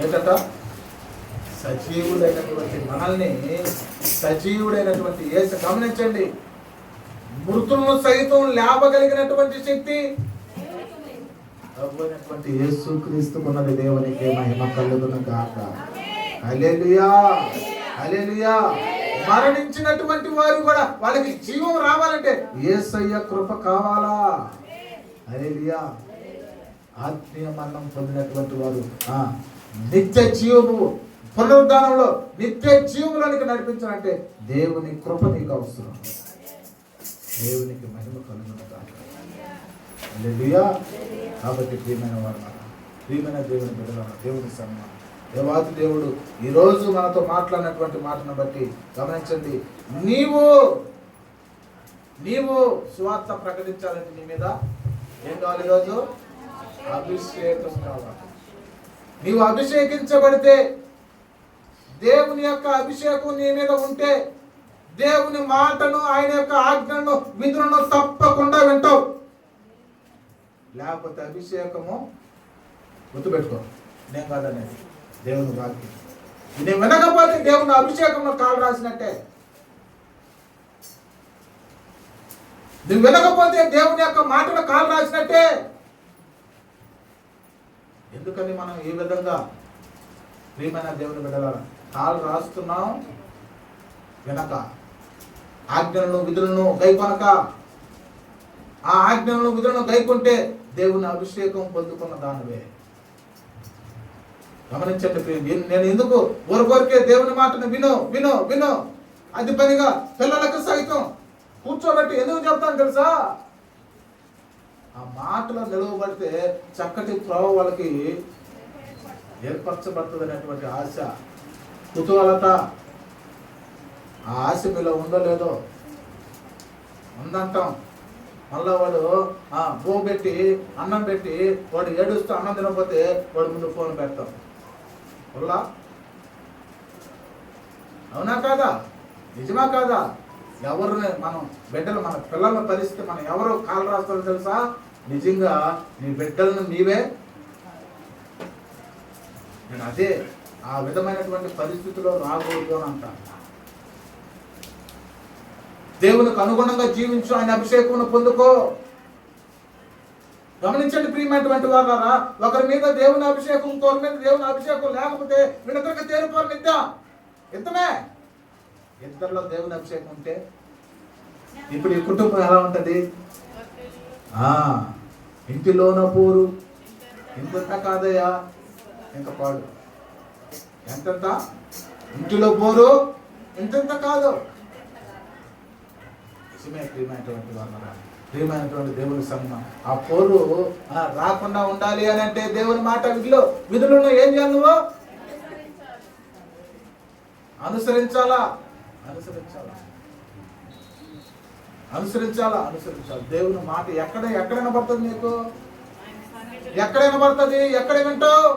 ఏంటంట? సజీవుడైనటువంటి మనల్ని, సజీవుడైనటువంటి యేసు. గమనించండి, మృతులను సైతం లేపగలిగినటువంటి శక్తి ప్రభువైనటువంటి యేసుక్రీస్తుకున్నది. దేవునికి మహిమ కలుగును గాక. హల్లెలూయా, హల్లెలూయా. మరణించినటువంటి వారు కూడా వాళ్ళకి జీవం రావాలంటే యేసయ్య కృప కావాలా? హల్లెలూయా. ఆత్మీయ మరణం పొందినటువంటి వారు నిత్య జీవము, పునరుద్ధానంలో నిత్య జీవములోనికి నడిపించాలంటే దేవుని కృప నీకు అవసరం. దేవునికి మహిమ కలుగును గాక. హల్లెలూయా. కాబట్టి ప్రియమైన వారు, ప్రియమైన దేవుని బిడ్డలారా, దేవుని సన్మానం, దేవాది దేవుడు ఈరోజు మనతో మాట్లాడినటువంటి మాటను బట్టి గమనించండి. నీవు సువార్త ప్రకటించాలంటే నీ మీద ఏం కావాలి? ఈరోజు అభిషేకం కావాలి. నీవు అభిషేకించబడితే, దేవుని యొక్క అభిషేకం నీ మీద ఉంటే, దేవుని మాటను, ఆయన యొక్క ఆజ్ఞలను, విధులను తప్పకుండా వింటావు. లేకపోతే అభిషేకము గుర్తుపెట్టుకో, నేను కాదనేది దేవుని వాక్యం. నేను వినకపోతే దేవుని అభిషేకంలో కాలు రాసినట్టే. నువ్వు వినకపోతే దేవుని యొక్క మాటలు కాలు రాసినట్టే. ఎందుకని మనం ఈ విధంగా ప్రియమైన దేవుని బిడ్డలారా కాలు రాస్తున్నాం? వినక, ఆజ్ఞలను విధులను గైకొనక. ఆ ఆజ్ఞలను విధులను గైకొంటే దేవుని అభిషేకం పొందుకున్న దానివే. గమనించండి ప్రియులు, నేను ఎందుకు ఊరకొరికే దేవుని మాటను విను విను విను అది పనిగా పిల్లలకు సైతం కూర్చోబెట్టి ఎందుకు చెప్తాను తెలుసా? ఆ మాటలో నిలవబడితే చక్కటి త్రోవ వాళ్ళకి ఏర్పరచబడుతుంది అనేటువంటి ఆశ, కుతూహలత. ఆ ఆశ మీలో ఉందో లేదో? ఉందంటాం. మళ్ళా వాడు బో పెట్టి అన్నం పెట్టి వాడు ఏడుస్తూ అన్నం తినకపోతే వాడు ముందు ఫోన్ పెడతాం. వల్లా అవునా కాదా? నిజమా కాదా? ఎవరిని మనం బిడ్డలు, మన పిల్లల పరిస్థితి మనం ఎవరు కాలు రాస్తారో తెలుసా? నిజంగా నీ బిడ్డలను నీవే. నేను అదే ఆ విధమైనటువంటి పరిస్థితిలో రాకూడదు అని అంటాను. దేవునికి అనుగుణంగా జీవించు, ఆయన అభిషేకం పొందుకో. గమనించండి ప్రియమైనటువంటి వారారా, ఒకరి మీద దేవుని అభిషేకం, ఇంకొకరి మీద దేవుని అభిషేకం లేకపోతే వీళ్ళిద్దరికి తేలిపోరు ఇద్దమే. ఇద్దరిలో దేవుని అభిషేకం ఉంటే ఇప్పుడు ఈ కుటుంబం ఎలా ఉంటది? ఇంటిలోన పోరు ఇంత కాదయ్యా, ఇంకా పాడు ఎంతెంత, ఇంటిలో పోరు ఇంత కాదు. ప్రియమైనటువంటి వాళ్ళ, ప్రియమైనటువంటి దేవుని సంఘం, ఆ పోరు రాకుండా ఉండాలి అని అంటే దేవుని మాట విధులను ఏం చేయాలి? నువ్వు అనుసరించాలా. దేవుని మాట ఎక్కడ వినబడుతుంది నీకు? ఎక్కడ వినబడుతుంది? ఎక్కడ వింటావు?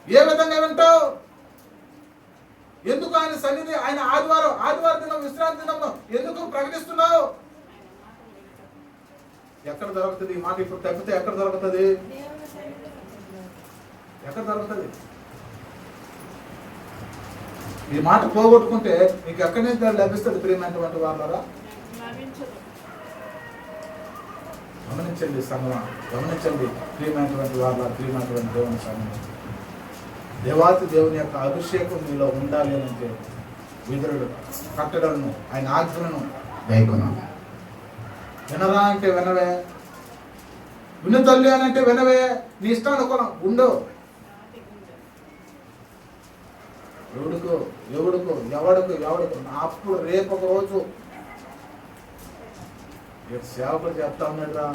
ఏ విధంగా వింటావు? ఎందుకు ఆయన సన్నిధి, ఆయన ఆదివారం దినం, విశ్రాంతి దినం ఎందుకు ప్రకటిస్తున్నావు? ఎక్కడ దొరుకుతుంది ఈ మాట? ఇప్పుడు తప్పితే ఎక్కడ దొరుకుతుంది? ఎక్కడ దొరుకుతుంది? ఈ మాట పోగొట్టుకుంటే నీకు ఎక్కడి నుంచి లభిస్తుంది ప్రియమైనటువంటి వాళ్ళరా? గమనించండి సంగమా, గమనించండి ప్రియమైనటువంటి వాళ్ళ, ప్రియమైనటువంటి దేవుని సంగమం. దేవాతి దేవుని యొక్క అభిషేకం మీలో ఉండాలి అంటే విధులు కట్టడలను, ఆయన ఆజ్ఞలను గైకొనాలి. వినరా అంటే వినవే, విను తల్లి అని అంటే వినవే, నీ ఇష్టానుకూలం ఉండవు. ఎవడుకో అప్పుడు రేపు ఒక రోజు సేవకులు చెప్తా ఉన్నాడురా,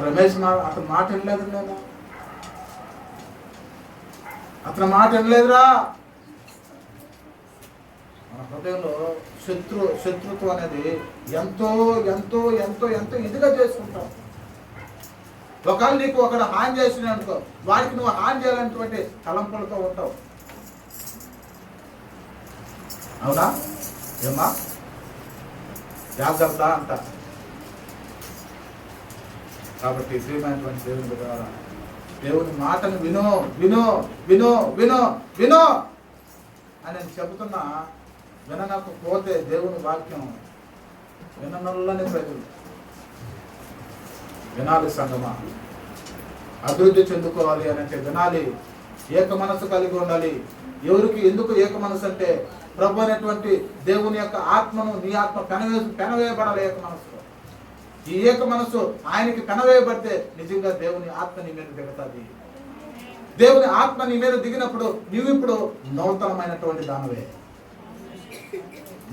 రమేష్ అతని మాట వినలేదు, నేను అతని మాట వినలేదురా. మన హృదయంలో శత్రుత్వం అనేది ఎంతో ఎంతో ఎంతో ఎంతో ఇదిగా చేసుకుంటాం. ఒకవేళ నీకు ఒకడు హాని చేసిన అనుకో, వాడికి నువ్వు హాని చేయాలనేటువంటి తలంపులతో ఉంటావు. అవునా? ఏమా జాగ్రత్త అంట. కాబట్టి ప్రియమైనటువంటి దేవుని ద్వారా దేవుని మాటను వినో వినో వినో వినో వినో అని నేను చెబుతున్నా. వినకపోతే దేవుని వాక్యం విననొల్లని ప్రజలు వినాలి. సంగమా, అభివృద్ధి చెందుకోవాలి అని అంటే వినాలి, ఏక మనసు కలిగి ఉండాలి. ఎవరికి ఎందుకు ఏక మనసు అంటే ప్రభు అనేటువంటి దేవుని యొక్క ఆత్మను నీ ఆత్మ పెనవేయబడాలి. ఏక మనసు, ఈ ఏక మనసు ఆయనకి పెనవేయబడితే నిజంగా దేవుని ఆత్మ నీ మీద దిగుతుంది. దేవుని ఆత్మ నీ మీద దిగినప్పుడు నీవు ఇప్పుడు నూతనమైనటువంటి దానవే,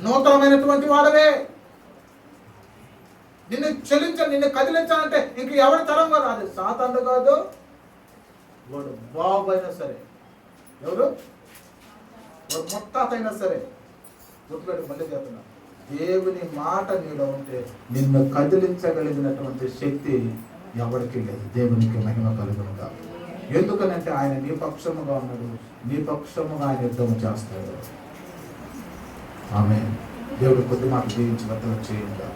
నూతనమైనటువంటి వాడవే. నిన్ను కదిలించాలంటే ఇంక ఎవరి తరం కాదు, అది సాతాను కాదు, వాడు బాబు అయినా సరే, ఎవరు వాడు మొత్తాతైనా సరే. గుర్తుపెట్టి మళ్ళీ చెప్తున్నా, దేవుని మాట నీలో ఉంటే నిన్ను కదిలించగలిగినటువంటి శక్తి ఎవరికి లేదు. దేవునికి మహిమ కలుగునుగా. ఎందుకనంటే ఆయన నీ పక్షముగా ఉన్నాడు, నీ పక్షముగా ఆయన యుద్ధం చేస్తాడు. ఆమె దేవుడు కొద్ది మాట జీవించి వర్తన చేయండి.